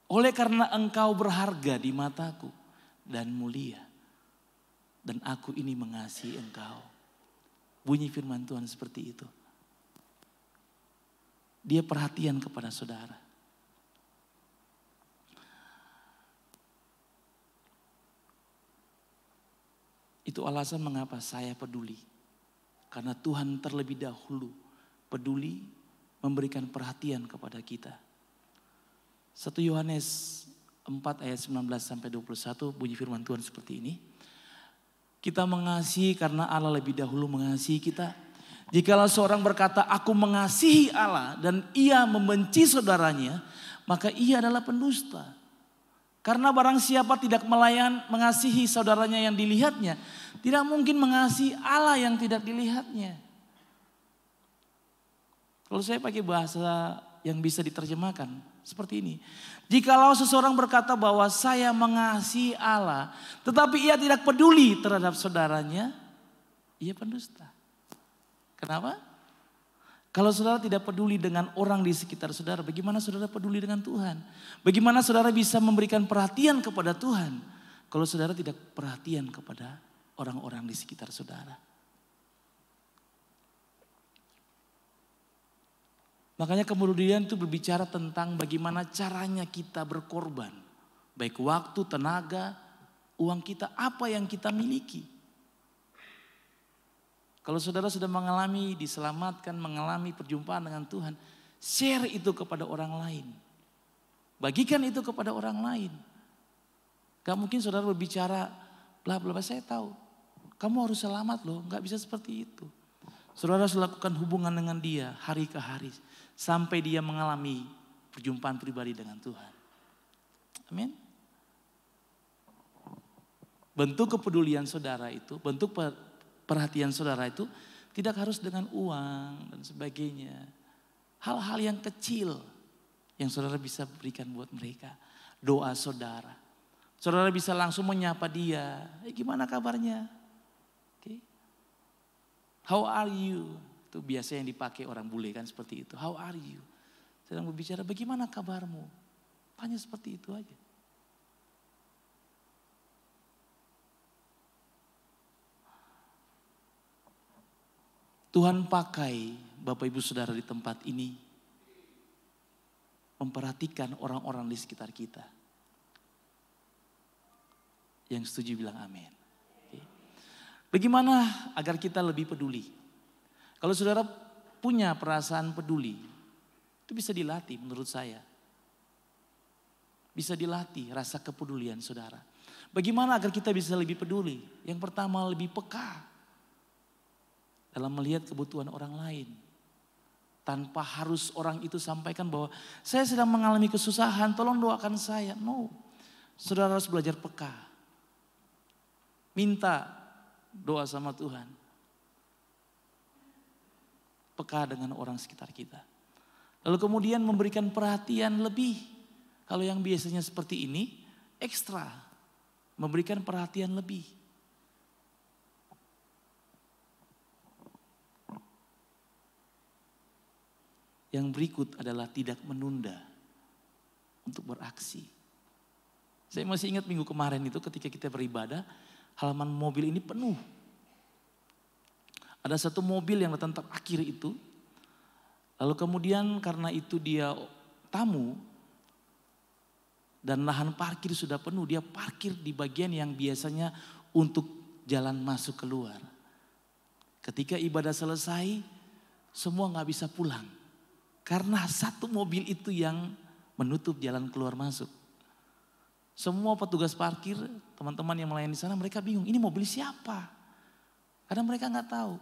Oleh karena engkau berharga di mataku dan mulia. Dan aku ini mengasihi engkau. Bunyi firman Tuhan seperti itu. Dia perhatian kepada saudara. Itu alasan mengapa saya peduli. Karena Tuhan terlebih dahulu peduli memberikan perhatian kepada kita. 1 Yohanes 4 ayat 19 sampai 21 bunyi firman Tuhan seperti ini. Kita mengasihi karena Allah lebih dahulu mengasihi kita. Jikalau seorang berkata aku mengasihi Allah dan ia membenci saudaranya, maka ia adalah pendusta. Karena barang siapa tidak mengasihi saudaranya yang dilihatnya, tidak mungkin mengasihi Allah yang tidak dilihatnya. Kalau saya pakai bahasa yang bisa diterjemahkan seperti ini. Jikalau seseorang berkata bahwa saya mengasihi Allah, tetapi ia tidak peduli terhadap saudaranya, ia pendusta. Kenapa? Kalau saudara tidak peduli dengan orang di sekitar saudara, bagaimana saudara peduli dengan Tuhan? Bagaimana saudara bisa memberikan perhatian kepada Tuhan kalau saudara tidak perhatian kepada orang-orang di sekitar saudara? Makanya kemudian itu berbicara tentang bagaimana caranya kita berkorban. Baik waktu, tenaga, uang kita, apa yang kita miliki. Kalau saudara sudah mengalami, diselamatkan, mengalami perjumpaan dengan Tuhan, share itu kepada orang lain. Bagikan itu kepada orang lain. Gak mungkin saudara berbicara, bla bla bla, saya tahu. Kamu harus selamat loh, gak bisa seperti itu. Saudara harus lakukan hubungan dengan dia hari ke hari. Sampai dia mengalami perjumpaan pribadi dengan Tuhan. Amin. Bentuk kepedulian saudara itu, bentuk perhatian saudara itu tidak harus dengan uang dan sebagainya. Hal-hal yang kecil yang saudara bisa berikan buat mereka. Doa saudara. Saudara bisa langsung menyapa dia. Gimana kabarnya? Okay. How are you? Itu biasa yang dipakai orang bule kan seperti itu. How are you? Sedang berbicara bagaimana kabarmu? Tanya seperti itu aja. Tuhan pakai Bapak Ibu Saudara di tempat ini memperhatikan orang-orang di sekitar kita. Yang setuju bilang amin. Bagaimana agar kita lebih peduli? Kalau saudara punya perasaan peduli, Itu bisa dilatih menurut saya. Bisa dilatih rasa kepedulian saudara. Bagaimana agar kita bisa lebih peduli? Yang pertama lebih peka dalam melihat kebutuhan orang lain. Tanpa harus orang itu sampaikan bahwa saya sedang mengalami kesusahan, tolong doakan saya. No, saudara harus belajar peka. Minta doa sama Tuhan. Peka dengan orang sekitar kita. Lalu kemudian memberikan perhatian lebih. Kalau yang biasanya seperti ini, ekstra. Memberikan perhatian lebih. Yang berikut adalah tidak menunda untuk beraksi. Saya masih ingat minggu kemarin itu ketika kita beribadah, halaman mobil ini penuh. Ada satu mobil yang datang terakhir itu. Lalu kemudian karena itu dia tamu dan lahan parkir sudah penuh, dia parkir di bagian yang biasanya untuk jalan masuk keluar. Ketika ibadah selesai, semua gak bisa pulang. Karena satu mobil itu yang menutup jalan keluar masuk. Semua petugas parkir, teman-teman yang melayani di sana, mereka bingung, ini mobil siapa? Karena mereka gak tahu.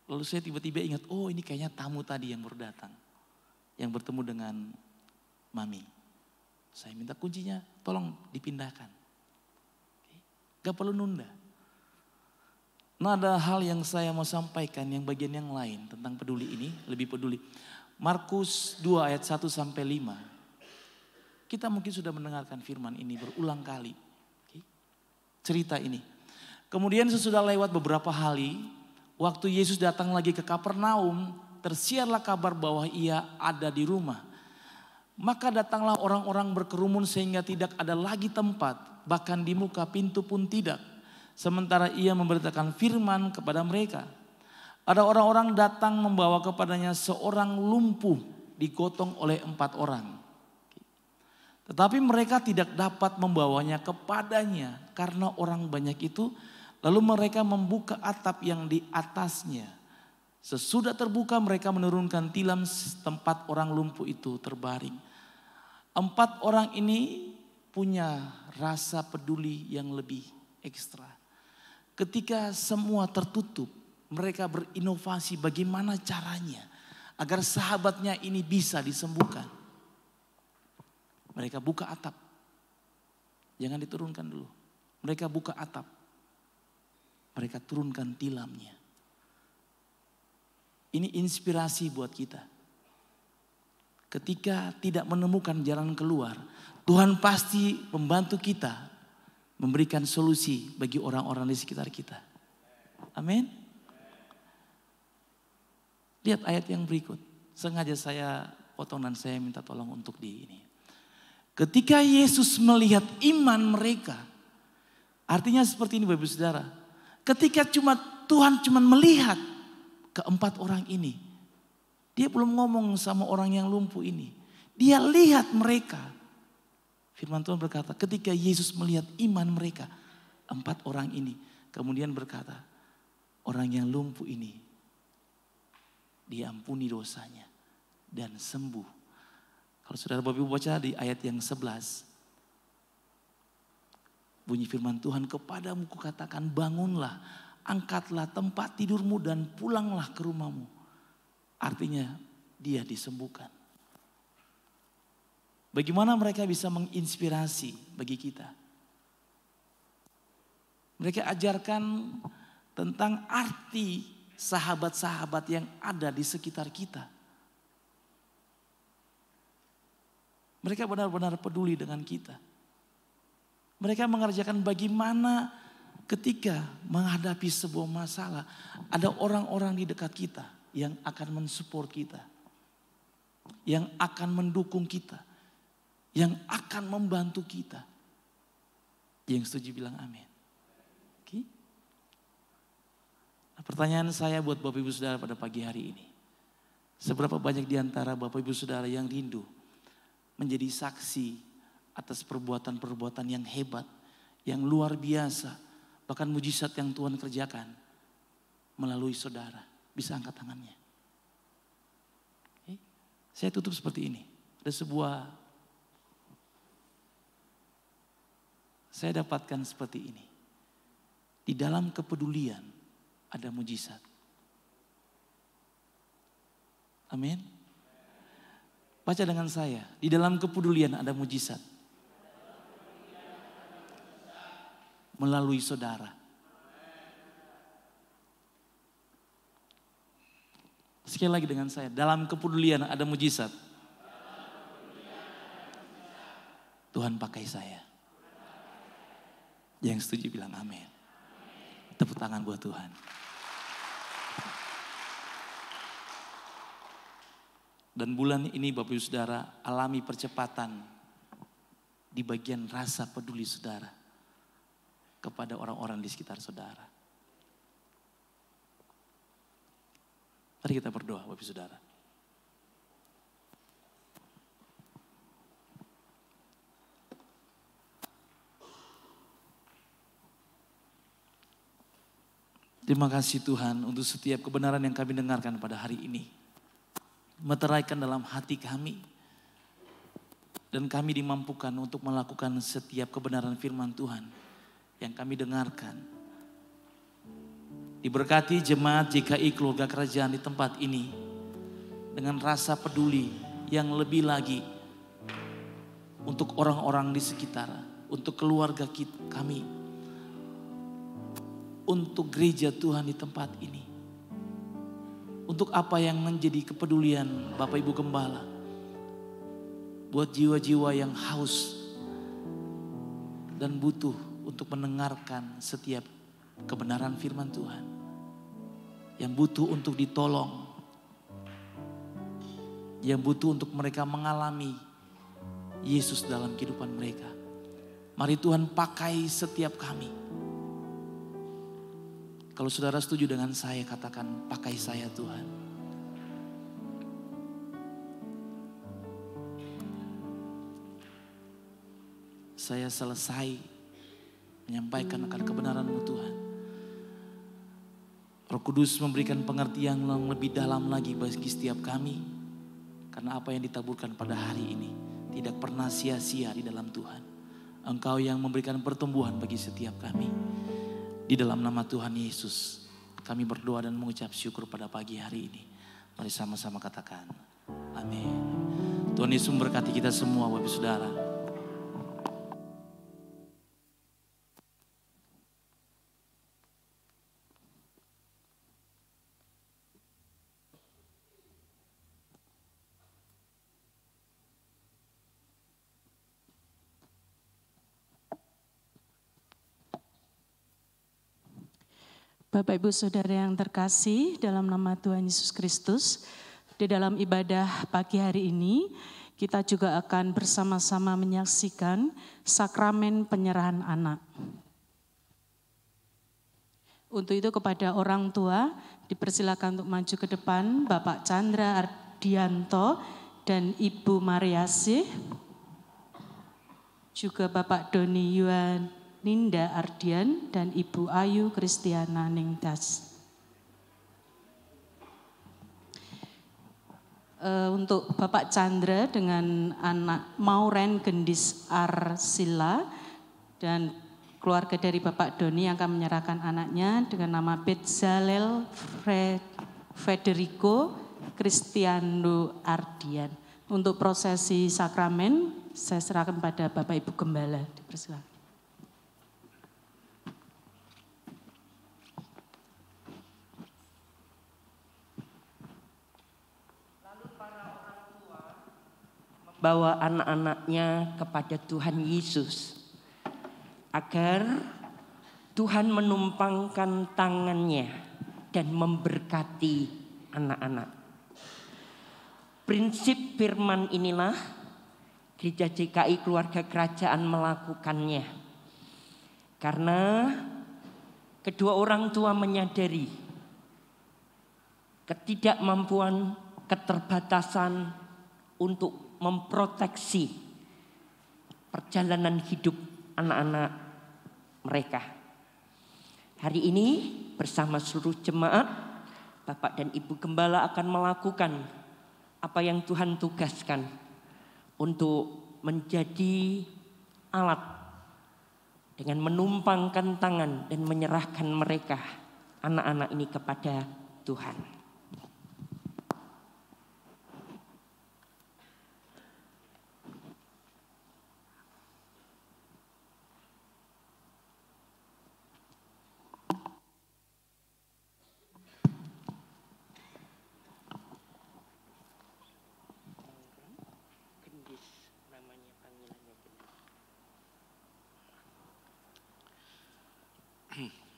Lalu saya tiba-tiba ingat, oh ini kayaknya tamu tadi yang baru datang. Yang bertemu dengan Mami. Saya minta kuncinya, tolong dipindahkan. Gak perlu nunda. Nah ada hal yang saya mau sampaikan yang bagian yang lain tentang peduli ini, lebih peduli. Markus 2 ayat 1 sampai 5. Kita mungkin sudah mendengarkan firman ini berulang kali. Cerita ini. Kemudian sesudah lewat beberapa hari, waktu Yesus datang lagi ke Kapernaum, tersiarlah kabar bahwa ia ada di rumah. Maka datanglah orang-orang berkerumun sehingga tidak ada lagi tempat, bahkan di muka pintu pun tidak. Sementara ia memberitakan firman kepada mereka. Ada orang-orang datang membawa kepadanya seorang lumpuh digotong oleh 4 orang. Tetapi mereka tidak dapat membawanya kepadanya karena orang banyak itu. Lalu mereka membuka atap yang di atasnya. Sesudah terbuka mereka menurunkan tilam tempat orang lumpuh itu terbaring. 4 orang ini punya rasa peduli yang lebih ekstra. Ketika semua tertutup, mereka berinovasi bagaimana caranya agar sahabatnya ini bisa disembuhkan. Mereka buka atap. Jangan diturunkan dulu. Mereka buka atap. Mereka turunkan tilamnya. Ini inspirasi buat kita. Ketika tidak menemukan jalan keluar, Tuhan pasti membantu kita memberikan solusi bagi orang-orang di sekitar kita. Amin. Lihat ayat yang berikut. Sengaja saya potong dan saya minta tolong untuk di ini. Ketika Yesus melihat iman mereka. Artinya seperti ini Bapak Saudara. Ketika Tuhan cuma melihat ke-4 orang ini. Dia belum ngomong sama orang yang lumpuh ini. Dia lihat mereka. Firman Tuhan berkata ketika Yesus melihat iman mereka. 4 orang ini. Kemudian berkata orang yang lumpuh ini diampuni dosanya dan sembuh. Kalau saudara Bapak Ibu baca di ayat yang 11. Bunyi firman Tuhan, kepadamu kukatakan bangunlah, angkatlah tempat tidurmu dan pulanglah ke rumahmu. Artinya dia disembuhkan. Bagaimana mereka bisa menginspirasi bagi kita? Mereka ajarkan tentang arti sahabat-sahabat yang ada di sekitar kita. Mereka benar-benar peduli dengan kita. Mereka mengerjakan bagaimana ketika menghadapi sebuah masalah. Ada orang-orang di dekat kita yang akan mensupport kita. Yang akan mendukung kita. Yang akan membantu kita. Yang setuju bilang amin. Oke. Nah, pertanyaan saya buat Bapak Ibu Saudara pada pagi hari ini. Seberapa banyak di antara Bapak Ibu Saudara yang rindu menjadi saksi atas perbuatan-perbuatan yang hebat, yang luar biasa, bahkan mujizat yang Tuhan kerjakan melalui saudara. Bisa angkat tangannya. Saya tutup seperti ini. Saya dapatkan seperti ini. Di dalam kepedulian ada mujizat. Amin. Baca dengan saya. Di dalam kepedulian ada mujizat. Melalui saudara. Sekali lagi dengan saya. Dalam kepedulian ada mujizat. Tuhan pakai saya. Yang setuju bilang amin. Tepuk tangan buat Tuhan. Dan bulan ini Bapak Ibu Saudara alami percepatan di bagian rasa peduli saudara kepada orang-orang di sekitar saudara. Mari kita berdoa Bapak Ibu Saudara. Terima kasih Tuhan untuk setiap kebenaran yang kami dengarkan pada hari ini. Meteraikan dalam hati kami. Dan kami dimampukan untuk melakukan setiap kebenaran firman Tuhan yang kami dengarkan. Diberkati jemaat JKI Keluarga Kerajaan di tempat ini. Dengan rasa peduli yang lebih lagi. Untuk orang-orang di sekitar. Untuk keluarga kami. Untuk gereja Tuhan di tempat ini. Untuk apa yang menjadi kepedulian Bapak Ibu Gembala. Buat jiwa-jiwa yang haus dan butuh untuk mendengarkan setiap kebenaran firman Tuhan. Yang butuh untuk ditolong. Yang butuh untuk mereka mengalami Yesus dalam kehidupan mereka. Mari Tuhan pakai setiap kami. Kalau saudara setuju dengan saya, katakan pakai saya Tuhan. Saya selesai menyampaikan akan kebenaran-Mu Tuhan. Roh Kudus memberikan pengertian yang lebih dalam lagi bagi setiap kami. Karena apa yang ditaburkan pada hari ini tidak pernah sia-sia di dalam Tuhan. Engkau yang memberikan pertumbuhan bagi setiap kami. Di dalam nama Tuhan Yesus, kami berdoa dan mengucap syukur pada pagi hari ini. Mari sama-sama katakan, amin. Tuhan Yesus memberkati kita semua, Bapak Saudara. Bapak Ibu Saudara yang terkasih, dalam nama Tuhan Yesus Kristus, di dalam ibadah pagi hari ini kita juga akan bersama-sama menyaksikan sakramen penyerahan anak. Untuk itu kepada orang tua dipersilakan untuk maju ke depan, Bapak Chandra Ardianto dan Ibu Mariasih, juga Bapak Doni Yuan Ninda Ardian dan Ibu Ayu Kristiana Ningdas. Untuk Bapak Chandra dengan anak Mauren Gendis Arsila dan keluarga dari Bapak Doni yang akan menyerahkan anaknya dengan nama Bezalel Federico Kristiano Ardian. Untuk prosesi sakramen saya serahkan pada Bapak Ibu Gembala. Dipersilakan. Bawa anak-anaknya kepada Tuhan Yesus agar Tuhan menumpangkan tangannya dan memberkati anak-anak. Prinsip firman inilah Gereja JKI Keluarga Kerajaan melakukannya. Karena kedua orang tua menyadari ketidakmampuan, keterbatasan untuk memproteksi perjalanan hidup anak-anak mereka. Hari ini bersama seluruh jemaat, Bapak dan Ibu Gembala akan melakukan apa yang Tuhan tugaskan untuk menjadi alat dengan menumpangkan tangan dan menyerahkan mereka, anak-anak ini, kepada Tuhan.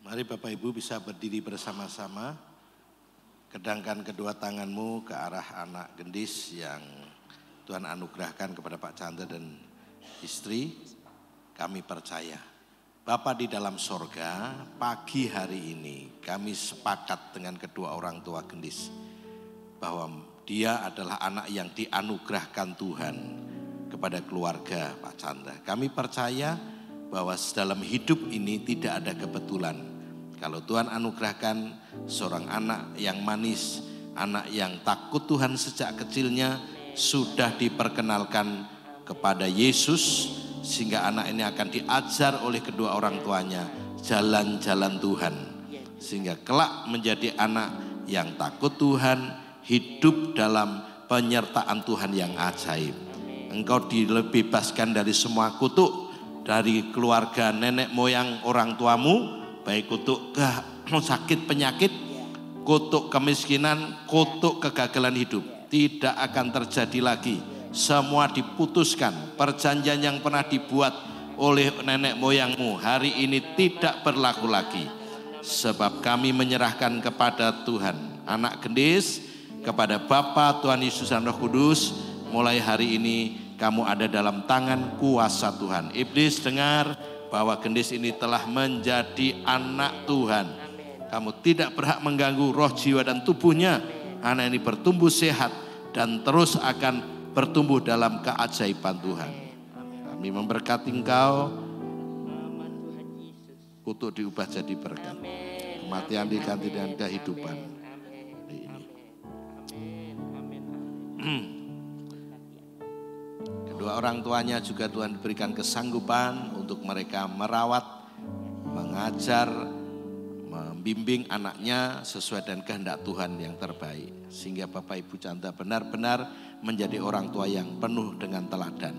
Mari Bapak Ibu bisa berdiri bersama-sama. Kedangkan kedua tanganmu ke arah anak gendis yang Tuhan anugerahkan kepada Pak Chandra dan istri. Kami percaya Bapa di dalam sorga, pagi hari ini kami sepakat dengan kedua orang tua gendis bahwa dia adalah anak yang dianugerahkan Tuhan kepada keluarga Pak Chandra. Kami percaya bahwa dalam hidup ini tidak ada kebetulan. Kalau Tuhan anugerahkan seorang anak yang manis, anak yang takut Tuhan sejak kecilnya, sudah diperkenalkan kepada Yesus, sehingga anak ini akan diajar oleh kedua orang tuanya jalan-jalan Tuhan. Sehingga kelak menjadi anak yang takut Tuhan, hidup dalam penyertaan Tuhan yang ajaib. Engkau dibebaskan dari semua kutuk, dari keluarga nenek moyang orang tuamu, baik kutuk sakit penyakit, kutuk kemiskinan, kutuk kegagalan hidup. Tidak akan terjadi lagi. Semua diputuskan. Perjanjian yang pernah dibuat oleh nenek moyangmu hari ini tidak berlaku lagi. Sebab kami menyerahkan kepada Tuhan anak gendis, kepada Bapa, Tuhan Yesus dan Roh Kudus. Mulai hari ini kamu ada dalam tangan kuasa Tuhan. Iblis dengar bahwa gendis ini telah menjadi anak Tuhan. Kamu tidak berhak mengganggu roh, jiwa dan tubuhnya. Anak ini bertumbuh sehat dan terus akan bertumbuh dalam keajaiban Tuhan. Kami memberkati engkau. Kutuk diubah jadi berkat. Kematian diganti dengan kehidupan. Kedua orang tuanya juga Tuhan berikan kesanggupan untuk mereka merawat, mengajar, membimbing anaknya sesuai dengan kehendak Tuhan yang terbaik. Sehingga Bapak Ibu Chandra benar-benar menjadi orang tua yang penuh dengan teladan.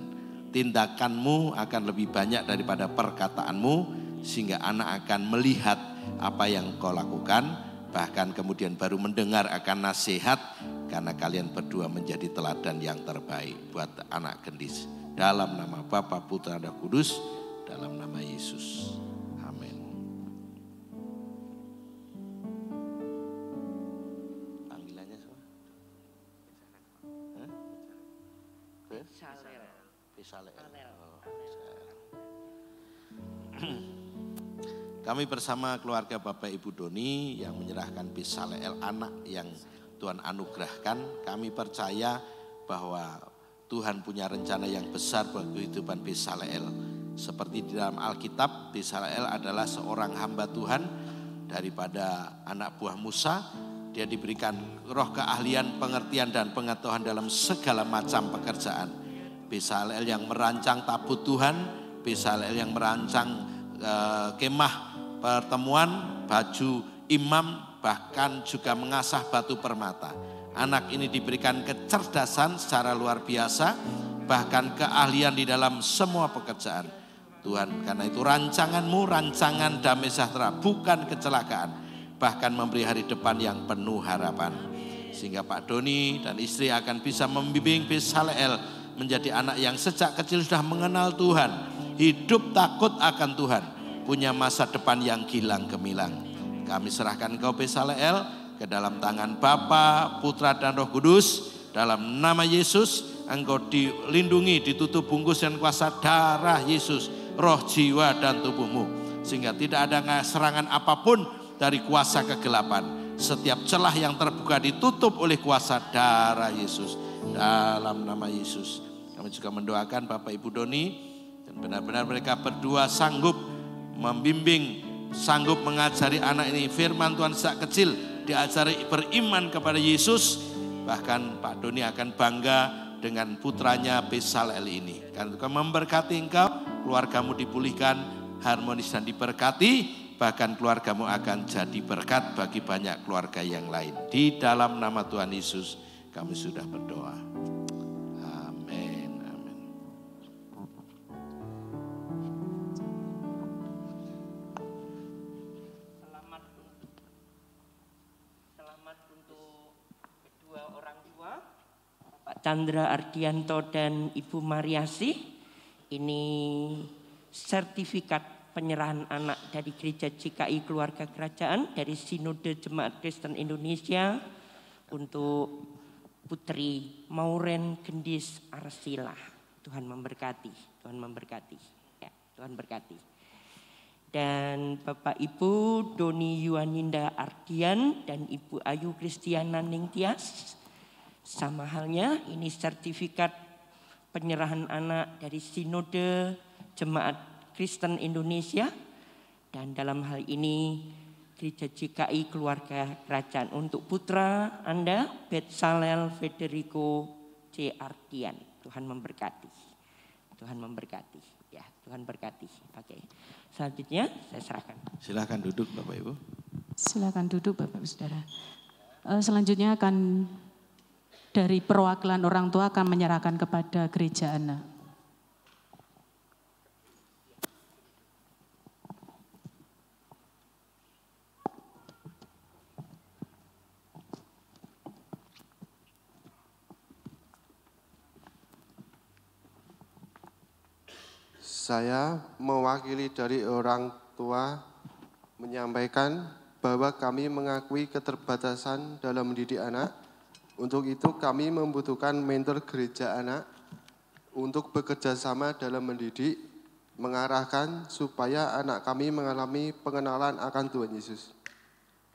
Tindakanmu akan lebih banyak daripada perkataanmu, sehingga anak akan melihat apa yang kau lakukan, bahkan kemudian baru mendengar akan nasihat, karena kalian berdua menjadi teladan yang terbaik buat anak gendis. Dalam nama Bapa, Putra, dan Roh Kudus, dalam nama Yesus. Amin. Panggilannya siapa? Besaleel. Kami bersama keluarga Bapak Ibu Doni yang menyerahkan Besaleel, anak yang Tuhan anugerahkan. Kami percaya bahwa Tuhan punya rencana yang besar buat kehidupan Besaleel. Seperti di dalam Alkitab, Besaleel adalah seorang hamba Tuhan daripada anak buah Musa. Dia diberikan roh keahlian, pengertian dan pengetahuan dalam segala macam pekerjaan. Besaleel yang merancang tabut Tuhan, Besaleel yang merancang kemah pertemuan, baju imam, bahkan juga mengasah batu permata. Anak ini diberikan kecerdasan secara luar biasa, bahkan keahlian di dalam semua pekerjaan. Tuhan, karena itu rancanganmu, rancangan damai sejahtera, bukan kecelakaan, bahkan memberi hari depan yang penuh harapan. Sehingga Pak Doni dan istri akan bisa membimbing Besaleel menjadi anak yang sejak kecil sudah mengenal Tuhan, hidup takut akan Tuhan, punya masa depan yang gilang gemilang. Kami serahkan engkau Besaleel ke dalam tangan Bapa, Putra dan Roh Kudus. Dalam nama Yesus engkau dilindungi, ditutup bungkus dan kuasa darah Yesus, roh, jiwa dan tubuhmu. Sehingga tidak ada serangan apapun dari kuasa kegelapan. Setiap celah yang terbuka ditutup oleh kuasa darah Yesus. Dalam nama Yesus. Kami juga mendoakan Bapak Ibu Doni, dan benar-benar mereka berdua sanggup membimbing sanggup mengajari anak ini firman Tuhan sejak kecil, diajari beriman kepada Yesus. Bahkan Pak Doni akan bangga dengan putranya Bezalel ini. Karena Tuhan memberkati engkau, keluargamu dipulihkan, harmonis dan diberkati. Bahkan keluargamu akan jadi berkat bagi banyak keluarga yang lain. Di dalam nama Tuhan Yesus kami sudah berdoa. Amin. Amin. Selamat untuk kedua orang tua, Pak Chandra Ardianto dan Ibu Mariasi. Ini sertifikat penyerahan anak dari Gereja GKI Keluarga Kerajaan dari Sinode Jemaat Kristen Indonesia untuk Putri Mauren Gendis Arsila. Tuhan memberkati, Tuhan memberkati. Ya, Tuhan berkati. Dan Bapak Ibu Doni Yuaninda Ardian dan Ibu Ayu Kristiana Ningtyas, sama halnya ini sertifikat penyerahan anak dari Sinode Jemaat Kristen Indonesia, dan dalam hal ini Gereja GKI Keluarga Kerajaan untuk putra Anda Bezalel Federico C. Ardian. Tuhan memberkati, Tuhan memberkati, ya Tuhan berkati. Oke, selanjutnya saya serahkan. Silakan duduk Bapak Ibu. Silakan duduk Bapak Ibu Saudara. Selanjutnya akan dari perwakilan orang tua akan menyerahkan kepada gereja anak. Saya mewakili dari orang tua menyampaikan bahwa kami mengakui keterbatasan dalam mendidik anak. Untuk itu kami membutuhkan mentor gereja anak untuk bekerja sama dalam mendidik, mengarahkan supaya anak kami mengalami pengenalan akan Tuhan Yesus.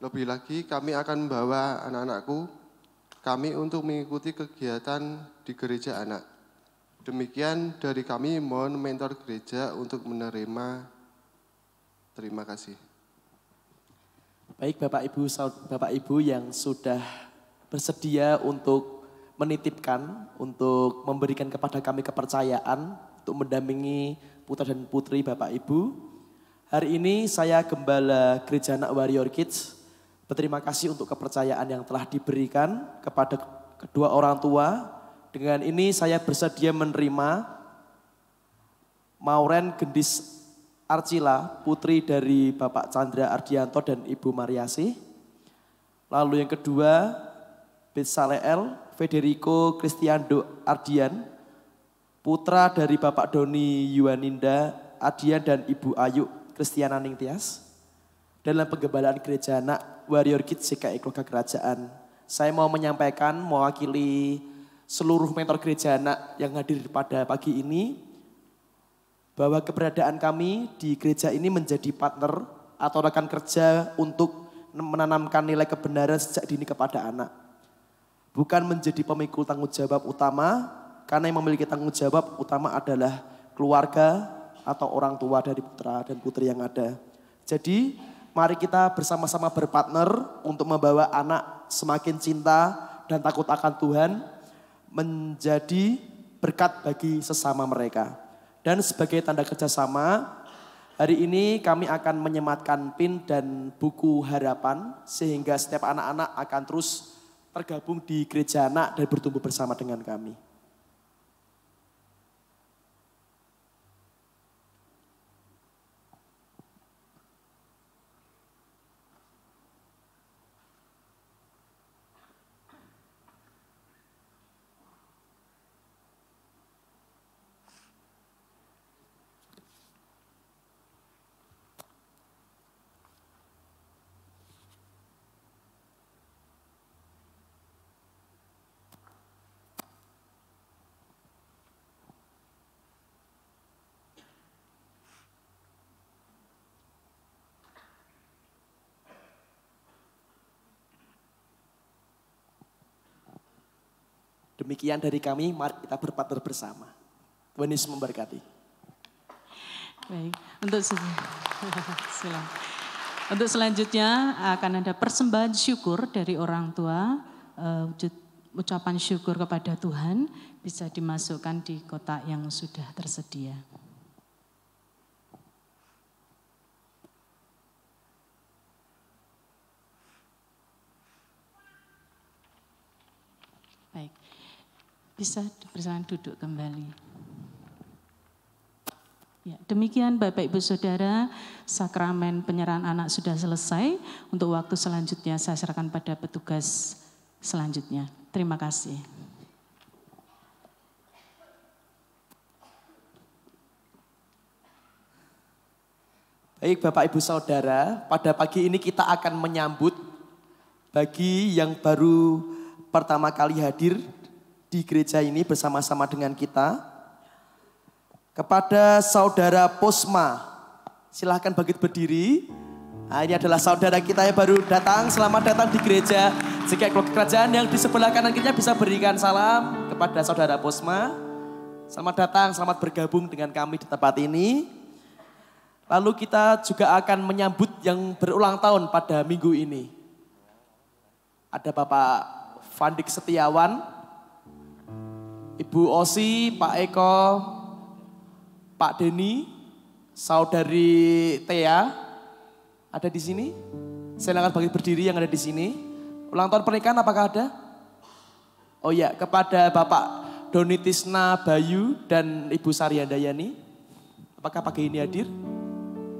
Lebih lagi kami akan membawa anak-anakku kami untuk mengikuti kegiatan di gereja anak. Demikian dari kami, mohon mentor gereja untuk menerima. Terima kasih. Baik Bapak Ibu yang sudah bersedia untuk menitipkan, untuk memberikan kepada kami kepercayaan, untuk mendampingi putra dan putri Bapak Ibu. Hari ini saya Gembala Gereja Anak Warrior Kids berterima kasih untuk kepercayaan yang telah diberikan kepada kedua orang tua. Dengan ini saya bersedia menerima Mauren Gendis Arsila, putri dari Bapak Chandra Ardianto dan Ibu Mariasi. Lalu yang kedua, Bezalel Federico Cristiando Ardian, putra dari Bapak Doni Yuaninda Ardian dan Ibu Ayu Kristiana Ningtyas. Dalam penggembalaan Gereja Anak Warrior Kids GKI Keluarga Kerajaan, saya mau menyampaikan mewakili seluruh mentor gereja anak yang hadir pada pagi ini, bahwa keberadaan kami di gereja ini menjadi partner atau rekan kerja untuk menanamkan nilai kebenaran sejak dini kepada anak. Bukan menjadi pemikul tanggung jawab utama, karena yang memiliki tanggung jawab utama adalah keluarga atau orang tua dari putra dan putri yang ada. Jadi mari kita bersama-sama berpartner untuk membawa anak semakin cinta dan takut akan Tuhan, menjadi berkat bagi sesama mereka. Dan sebagai tanda kerjasama, hari ini kami akan menyematkan pin dan buku harapan, sehingga setiap anak-anak akan terus tergabung di gereja anak dan bertumbuh bersama dengan kami. Demikian dari kami, mari kita berpartner bersama. Tuhan Yesus memberkati. Baik, untuk silakan. Untuk selanjutnya akan ada persembahan syukur dari orang tua, ucapan syukur kepada Tuhan bisa dimasukkan di kotak yang sudah tersedia. Baik, bisa dipersilakan duduk kembali. Ya, demikian Bapak Ibu Saudara, sakramen penyerahan anak sudah selesai. Untuk waktu selanjutnya saya serahkan pada petugas selanjutnya. Terima kasih. Baik Bapak Ibu Saudara, pada pagi ini kita akan menyambut bagi yang baru pertama kali hadir di gereja ini bersama-sama dengan kita. Kepada Saudara Posma, silahkan bangkit berdiri. Nah, ini adalah saudara kita yang baru datang, selamat datang di gereja GKI Keluarga Kerajaan. Yang di sebelah kanan kita bisa berikan salam kepada Saudara Posma. Selamat datang, selamat bergabung dengan kami di tempat ini. Lalu kita juga akan menyambut yang berulang tahun pada minggu ini. Ada Bapak Vandik Setiawan, Ibu Osi, Pak Eko, Pak Deni, Saudari Tea, ada di sini. Silakan bagi berdiri yang ada di sini. Ulang tahun pernikahan apakah ada? Oh ya, kepada Bapak Doni Tisna Bayu dan Ibu Saryandayani. Apakah pagi ini hadir?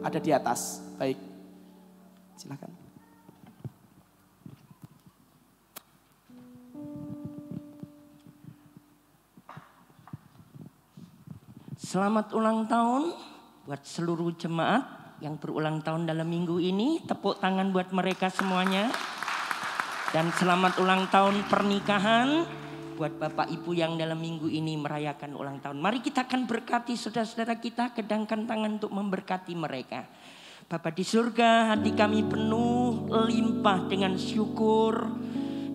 Ada di atas. Baik. Silakan. Selamat ulang tahun buat seluruh jemaat yang berulang tahun dalam minggu ini. Tepuk tangan buat mereka semuanya. Dan selamat ulang tahun pernikahan buat Bapak Ibu yang dalam minggu ini merayakan ulang tahun. Mari kita akan berkati saudara-saudara kita, kedangkan tangan untuk memberkati mereka. Bapa di surga, hati kami penuh limpah dengan syukur.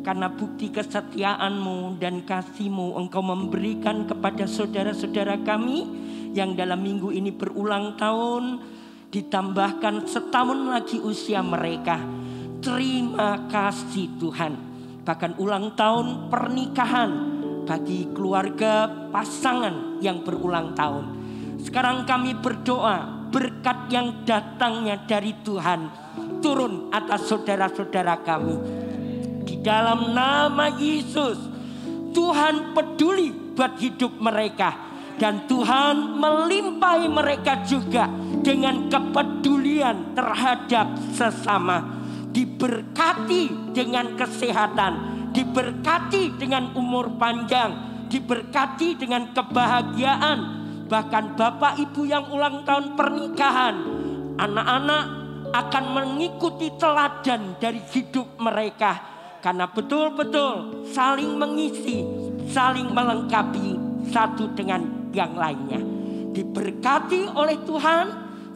Karena bukti kesetiaan-Mu dan kasih-Mu Engkau memberikan kepada saudara-saudara kami yang dalam minggu ini berulang tahun, ditambahkan setahun lagi usia mereka. Terima kasih Tuhan. Bahkan ulang tahun pernikahan bagi keluarga pasangan yang berulang tahun. Sekarang kami berdoa berkat yang datangnya dari Tuhan turun atas saudara-saudara kami. Di dalam nama Yesus, Tuhan peduli buat hidup mereka. Dan Tuhan melimpahi mereka juga dengan kepedulian terhadap sesama. Diberkati dengan kesehatan, diberkati dengan umur panjang, diberkati dengan kebahagiaan. Bahkan Bapak Ibu yang ulang tahun pernikahan, anak-anak akan mengikuti teladan dari hidup mereka. Karena betul-betul saling mengisi, saling melengkapi satu dengan yang lainnya. Diberkati oleh Tuhan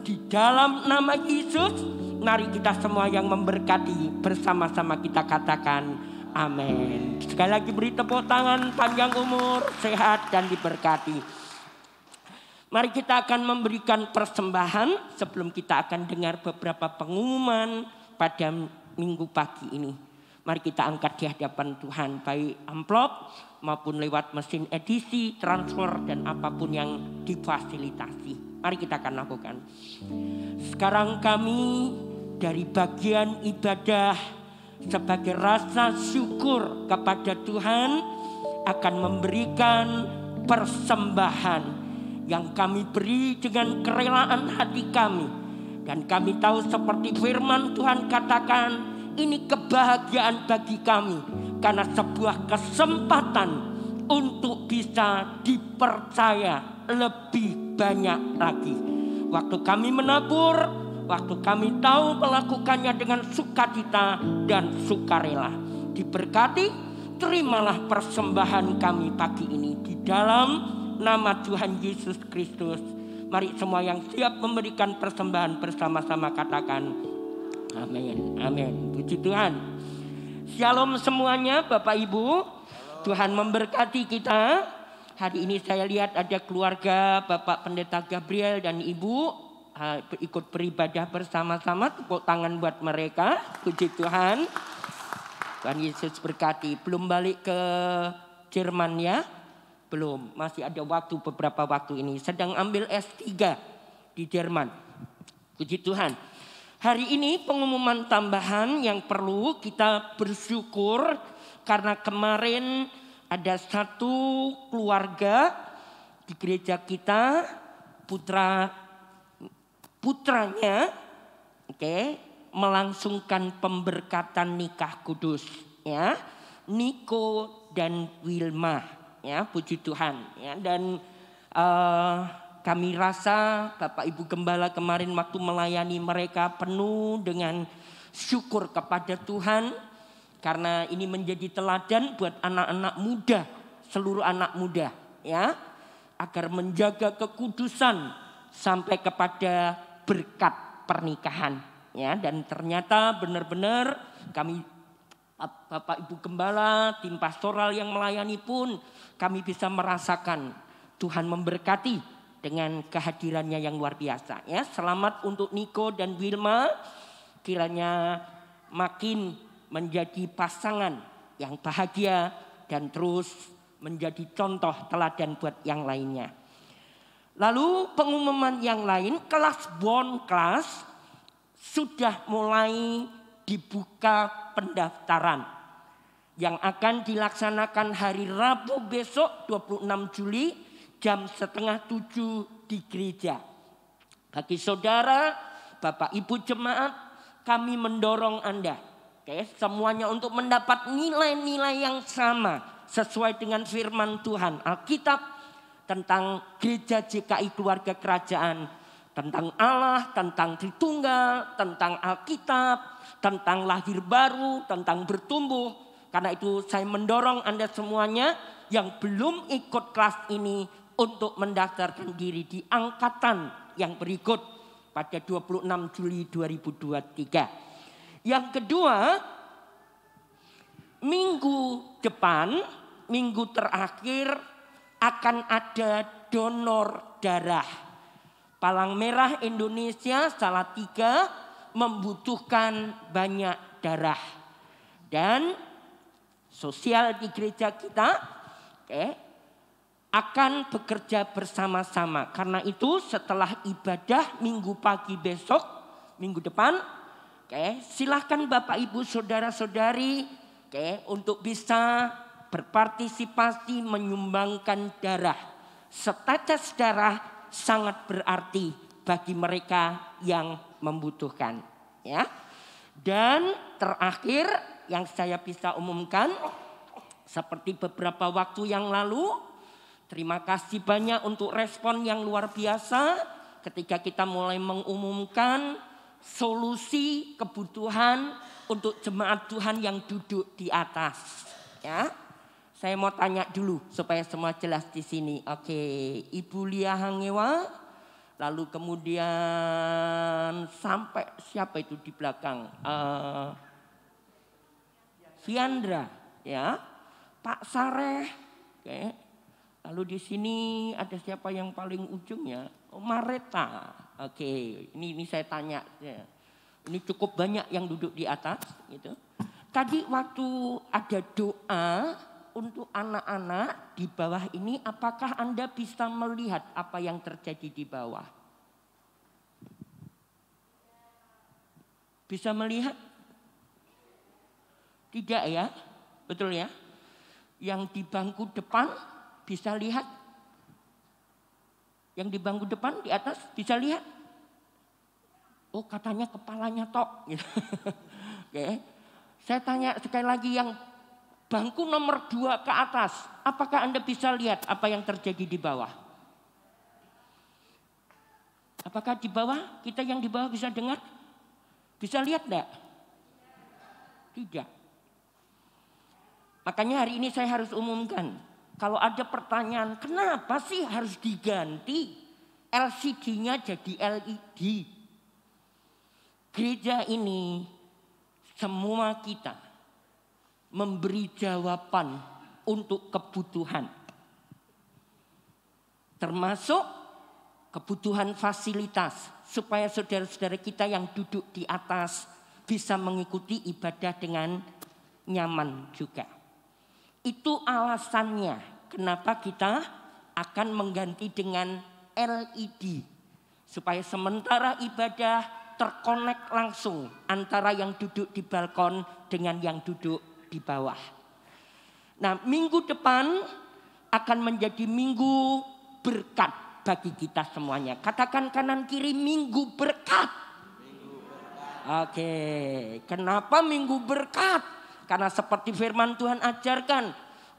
di dalam nama Yesus. Mari kita semua yang memberkati bersama-sama kita katakan amin. Sekali lagi beri tepuk tangan, panjang umur, sehat dan diberkati. Mari kita akan memberikan persembahan sebelum kita akan dengar beberapa pengumuman pada minggu pagi ini. Mari kita angkat di hadapan Tuhan, baik amplop maupun lewat mesin edisi, transfer dan apapun yang difasilitasi. Mari kita akan lakukan. Sekarang kami dari bagian ibadah sebagai rasa syukur kepada Tuhan akan memberikan persembahan yang kami beri dengan kerelaan hati kami. Dan kami tahu seperti firman Tuhan katakan, ini kebahagiaan bagi kami karena sebuah kesempatan untuk bisa dipercaya lebih banyak lagi. Waktu kami menabur, waktu kami tahu melakukannya dengan sukacita dan sukarela. Diberkati, terimalah persembahan kami pagi ini di dalam nama Tuhan Yesus Kristus. Mari semua yang siap memberikan persembahan bersama-sama katakan amin, amin. Puji Tuhan. Shalom semuanya Bapak Ibu. Tuhan memberkati kita. Hari ini saya lihat ada keluarga Bapak Pendeta Gabriel dan Ibu ikut beribadah bersama-sama. Tepuk tangan buat mereka. Puji Tuhan. Tuhan Yesus berkati. Belum balik ke Jerman ya? Belum. Masih ada waktu, beberapa waktu ini. Sedang ambil S3 di Jerman. Puji Tuhan. Hari ini pengumuman tambahan yang perlu kita bersyukur. Karena kemarin ada satu keluarga di gereja kita, putranya melangsungkan pemberkatan nikah kudus ya, Niko dan Wilma ya, puji Tuhan ya. Dan kami rasa Bapak Ibu Gembala kemarin waktu melayani mereka penuh dengan syukur kepada Tuhan. Karena ini menjadi teladan buat anak-anak muda, seluruh anak muda ya. Agar menjaga kekudusan sampai kepada berkat pernikahan ya. Dan ternyata benar-benar kami Bapak Ibu Gembala, tim pastoral yang melayani pun kami bisa merasakan Tuhan memberkati dengan kehadirannya yang luar biasa ya. Selamat untuk Niko dan Wilma, kiranya makin menjadi pasangan yang bahagia dan terus menjadi contoh teladan buat yang lainnya. Lalu pengumuman yang lain, kelas bond class sudah mulai dibuka pendaftaran yang akan dilaksanakan hari Rabu besok 26 Juli jam 6:30 di gereja. Bagi saudara, Bapak Ibu jemaat, kami mendorong Anda semuanya untuk mendapat nilai-nilai yang sama sesuai dengan firman Tuhan Alkitab tentang gereja GKI Keluarga Kerajaan, tentang Allah, tentang Tritunggal, tentang Alkitab, tentang lahir baru, tentang bertumbuh. Karena itu saya mendorong Anda semuanya yang belum ikut kelas ini untuk mendaftarkan diri di angkatan yang berikut pada 26 Juli 2023. Yang kedua, minggu depan, minggu terakhir akan ada donor darah. Palang Merah Indonesia Salatiga membutuhkan banyak darah. Dan sosial di gereja kita akan bekerja bersama-sama. Karena itu setelah ibadah minggu pagi besok, minggu depan, silahkan Bapak Ibu Saudara-saudari untuk bisa berpartisipasi menyumbangkan darah. Setetes darah sangat berarti bagi mereka yang membutuhkan ya. Dan terakhir yang saya bisa umumkan, seperti beberapa waktu yang lalu, terima kasih banyak untuk respon yang luar biasa ketika kita mulai mengumumkan solusi kebutuhan untuk jemaat Tuhan yang duduk di atas ya. Saya mau tanya dulu supaya semua jelas di sini. Oke, Ibu Lia Hangewa, lalu kemudian sampai siapa itu di belakang? Fiandra ya, Pak Sareh. Oke. Lalu di sini ada siapa yang paling ujung ya? Oh, Mareta. Oke, ini saya tanya. Ya. Ini cukup banyak yang duduk di atas. Gitu. Tadi waktu ada doa untuk anak-anak di bawah ini, apakah Anda bisa melihat apa yang terjadi di bawah? Bisa melihat? Tidak ya? Betul ya? Yang di bangku depan bisa lihat? Yang di bangku depan di atas bisa lihat? Oh, katanya kepalanya tok. Oke. Saya tanya sekali lagi yang bangku nomor 2 ke atas. Apakah Anda bisa lihat apa yang terjadi di bawah? Apakah di bawah? Kita yang di bawah bisa dengar? Bisa lihat enggak? Tidak. Makanya hari ini saya harus umumkan. Kalau ada pertanyaan, kenapa sih harus diganti LCD-nya jadi LED? Gereja ini semua kita memberi jawaban untuk kebutuhan. Termasuk kebutuhan fasilitas supaya saudara-saudara kita yang duduk di atas bisa mengikuti ibadah dengan nyaman juga. Itu alasannya kenapa kita akan mengganti dengan LED. Supaya sementara ibadah terkonek langsung antara yang duduk di balkon dengan yang duduk di bawah. Nah, minggu depan akan menjadi minggu berkat bagi kita semuanya. Katakan kanan kiri, minggu berkat. Oke, kenapa minggu berkat? Karena seperti firman Tuhan ajarkan,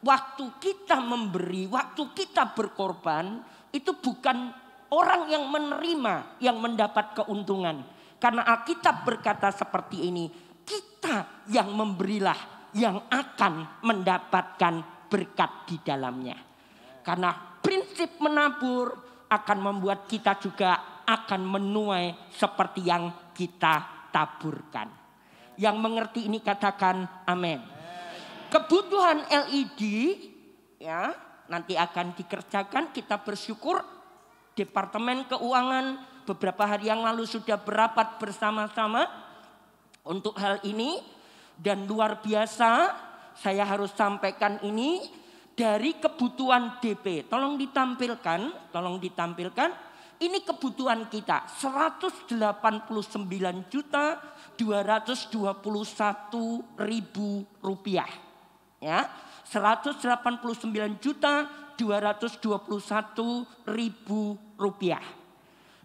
waktu kita memberi, waktu kita berkorban, itu bukan orang yang menerima yang mendapat keuntungan. Karena Alkitab berkata seperti ini, kita yang memberilah yang akan mendapatkan berkat di dalamnya. Karena prinsip menabur akan membuat kita juga akan menuai seperti yang kita taburkan. Yang mengerti ini katakan amin. Kebutuhan LED ya nanti akan dikerjakan. Kita bersyukur Departemen Keuangan beberapa hari yang lalu sudah berapat bersama-sama untuk hal ini. Dan luar biasa saya harus sampaikan ini. Dari kebutuhan DP, tolong ditampilkan. Ini kebutuhan kita 189.221.000 rupiah. Ya, 189.221.000 rupiah.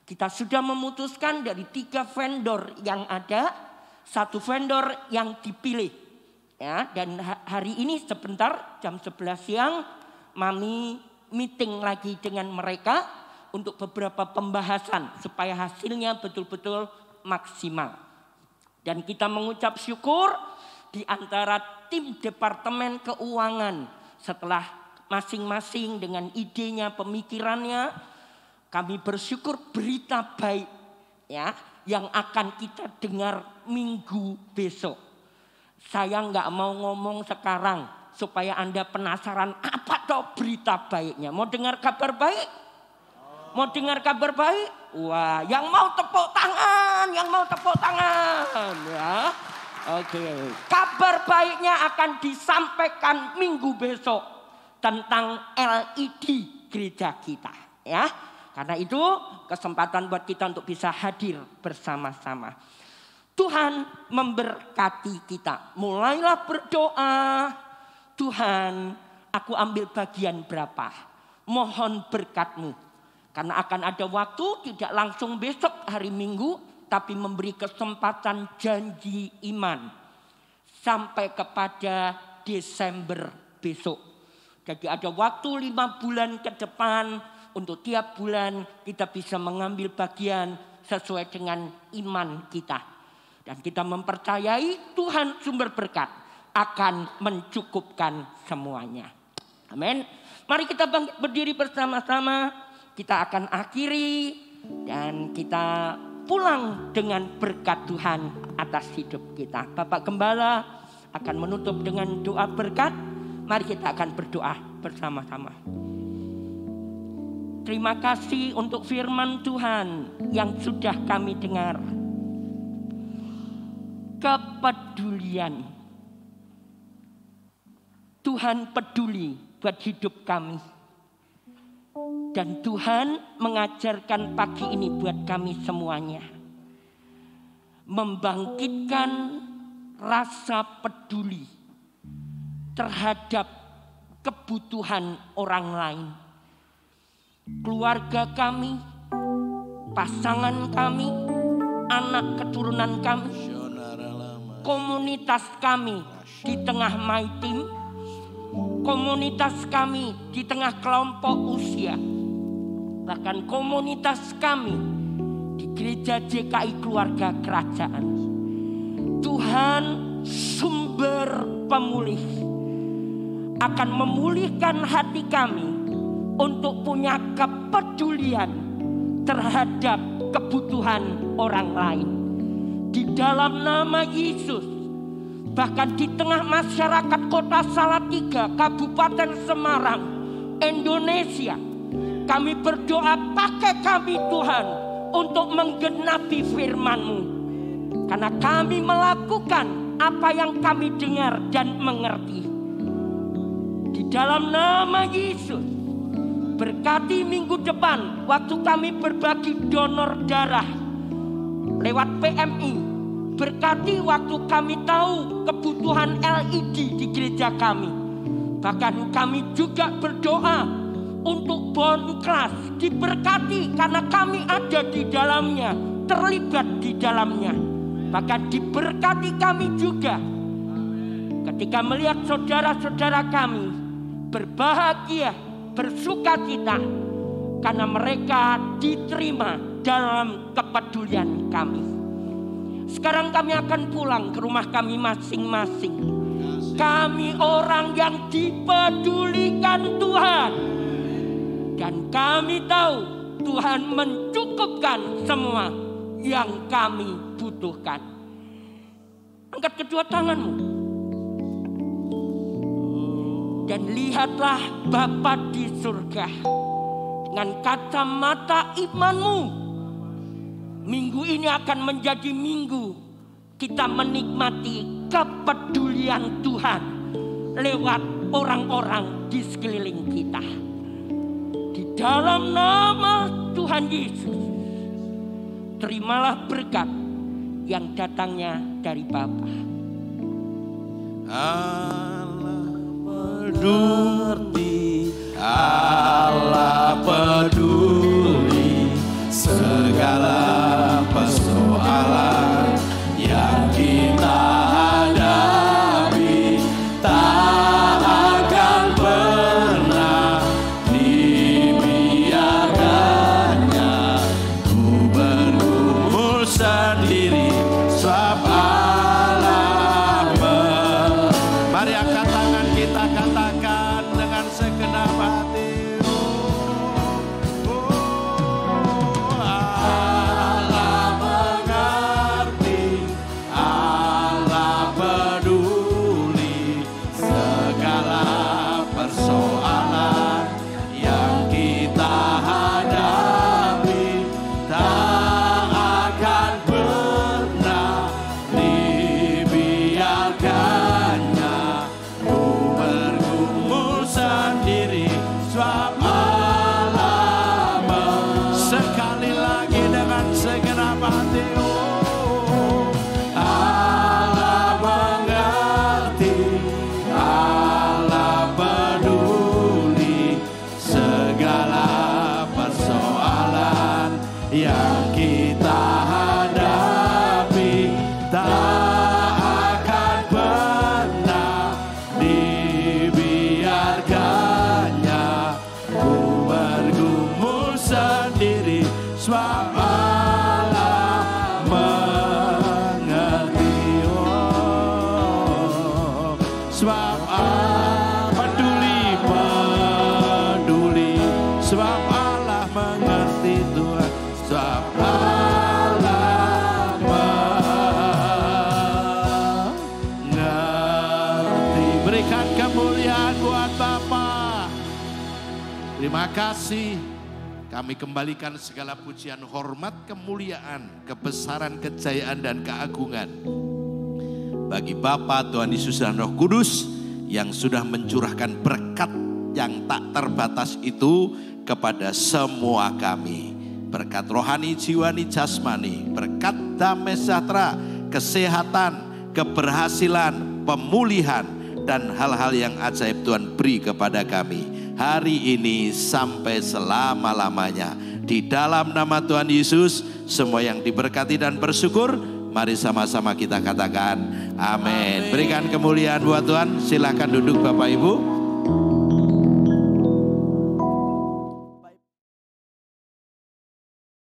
Kita sudah memutuskan dari 3 vendor yang ada, 1 vendor yang dipilih. Ya, dan hari ini sebentar jam 11 siang Mami meeting lagi dengan mereka untuk beberapa pembahasan supaya hasilnya betul-betul maksimal. Dan kita mengucap syukur di antara tim Departemen Keuangan setelah masing-masing dengan idenya, pemikirannya, kami bersyukur berita baik ya yang akan kita dengar minggu besok. Saya nggak mau ngomong sekarang supaya Anda penasaran apa toh berita baiknya. Mau dengar kabar baik? Mau dengar kabar baik? Wah, yang mau tepuk tangan, ya. Oke. Kabar baiknya akan disampaikan minggu besok tentang LED gereja kita, ya. Karena itu kesempatan buat kita untuk bisa hadir bersama-sama. Tuhan memberkati kita. Mulailah berdoa. Tuhan, aku ambil bagian berapa? Mohon berkat-Mu. Karena akan ada waktu tidak langsung besok hari Minggu. Tapi memberi kesempatan janji iman. Sampai kepada Desember besok. Jadi ada waktu 5 bulan ke depan. Untuk tiap bulan kita bisa mengambil bagian sesuai dengan iman kita. Dan kita mempercayai Tuhan sumber berkat akan mencukupkan semuanya. Amin. Mari kita bangkit berdiri bersama-sama. Kita akan akhiri dan kita pulang dengan berkat Tuhan atas hidup kita. Bapak Gembala akan menutup dengan doa berkat. Mari kita akan berdoa bersama-sama. Terima kasih untuk firman Tuhan yang sudah kami dengar. Kepedulian. Tuhan peduli buat hidup kami. Dan Tuhan mengajarkan pagi ini buat kami semuanya. Membangkitkan rasa peduli terhadap kebutuhan orang lain. Keluarga kami, pasangan kami, anak keturunan kami, komunitas kami di tengah my team, komunitas kami di tengah kelompok usia, bahkan komunitas kami di gereja JKI Keluarga Kerajaan. Tuhan sumber pemulih akan memulihkan hati kami untuk punya kepedulian terhadap kebutuhan orang lain. Di dalam nama Yesus, bahkan di tengah masyarakat Kota Salatiga, Kabupaten Semarang, Indonesia, kami berdoa pakai kami Tuhan untuk menggenapi firman-Mu. Karena kami melakukan apa yang kami dengar dan mengerti. Di dalam nama Yesus, berkati minggu depan waktu kami berbagi donor darah lewat PMI. Berkati waktu kami tahu kebutuhan LED di gereja kami. Bahkan kami juga berdoa untuk bond class diberkati karena kami ada di dalamnya, terlibat di dalamnya. Bahkan diberkati kami juga ketika melihat saudara-saudara kami berbahagia, bersukacita karena mereka diterima dalam kepedulian kami. Sekarang kami akan pulang ke rumah kami masing-masing. Kami orang yang dipedulikan Tuhan. Dan kami tahu Tuhan mencukupkan semua yang kami butuhkan. Angkat kedua tanganmu. Dan lihatlah Bapa di surga. Dengan kacamata imanmu. Minggu ini akan menjadi minggu kita menikmati kepedulian Tuhan lewat orang-orang di sekeliling kita. Di dalam nama Tuhan Yesus, terimalah berkat yang datangnya dari Bapa. Allah peduli, Allah peduli segala persoalan yang kita hadapi, tak akan pernah dibiarkannya. Ku bergumul sendiri sebab Allah. Mari angkat tangan kita, katakan dengan segenap hati. Terima kasih. Kami kembalikan segala pujian, hormat, kemuliaan, kebesaran, kejayaan, dan keagungan bagi Bapa, Tuhan Yesus, dan Roh Kudus yang sudah mencurahkan berkat yang tak terbatas itu kepada semua kami. Berkat rohani, jiwani, jasmani, berkat damai sejahtera, kesehatan, keberhasilan, pemulihan, dan hal-hal yang ajaib Tuhan beri kepada kami hari ini sampai selama-lamanya. Di dalam nama Tuhan Yesus, semua yang diberkati dan bersyukur, mari sama-sama kita katakan amin. Berikan kemuliaan buat Tuhan. Silakan duduk Bapak Ibu.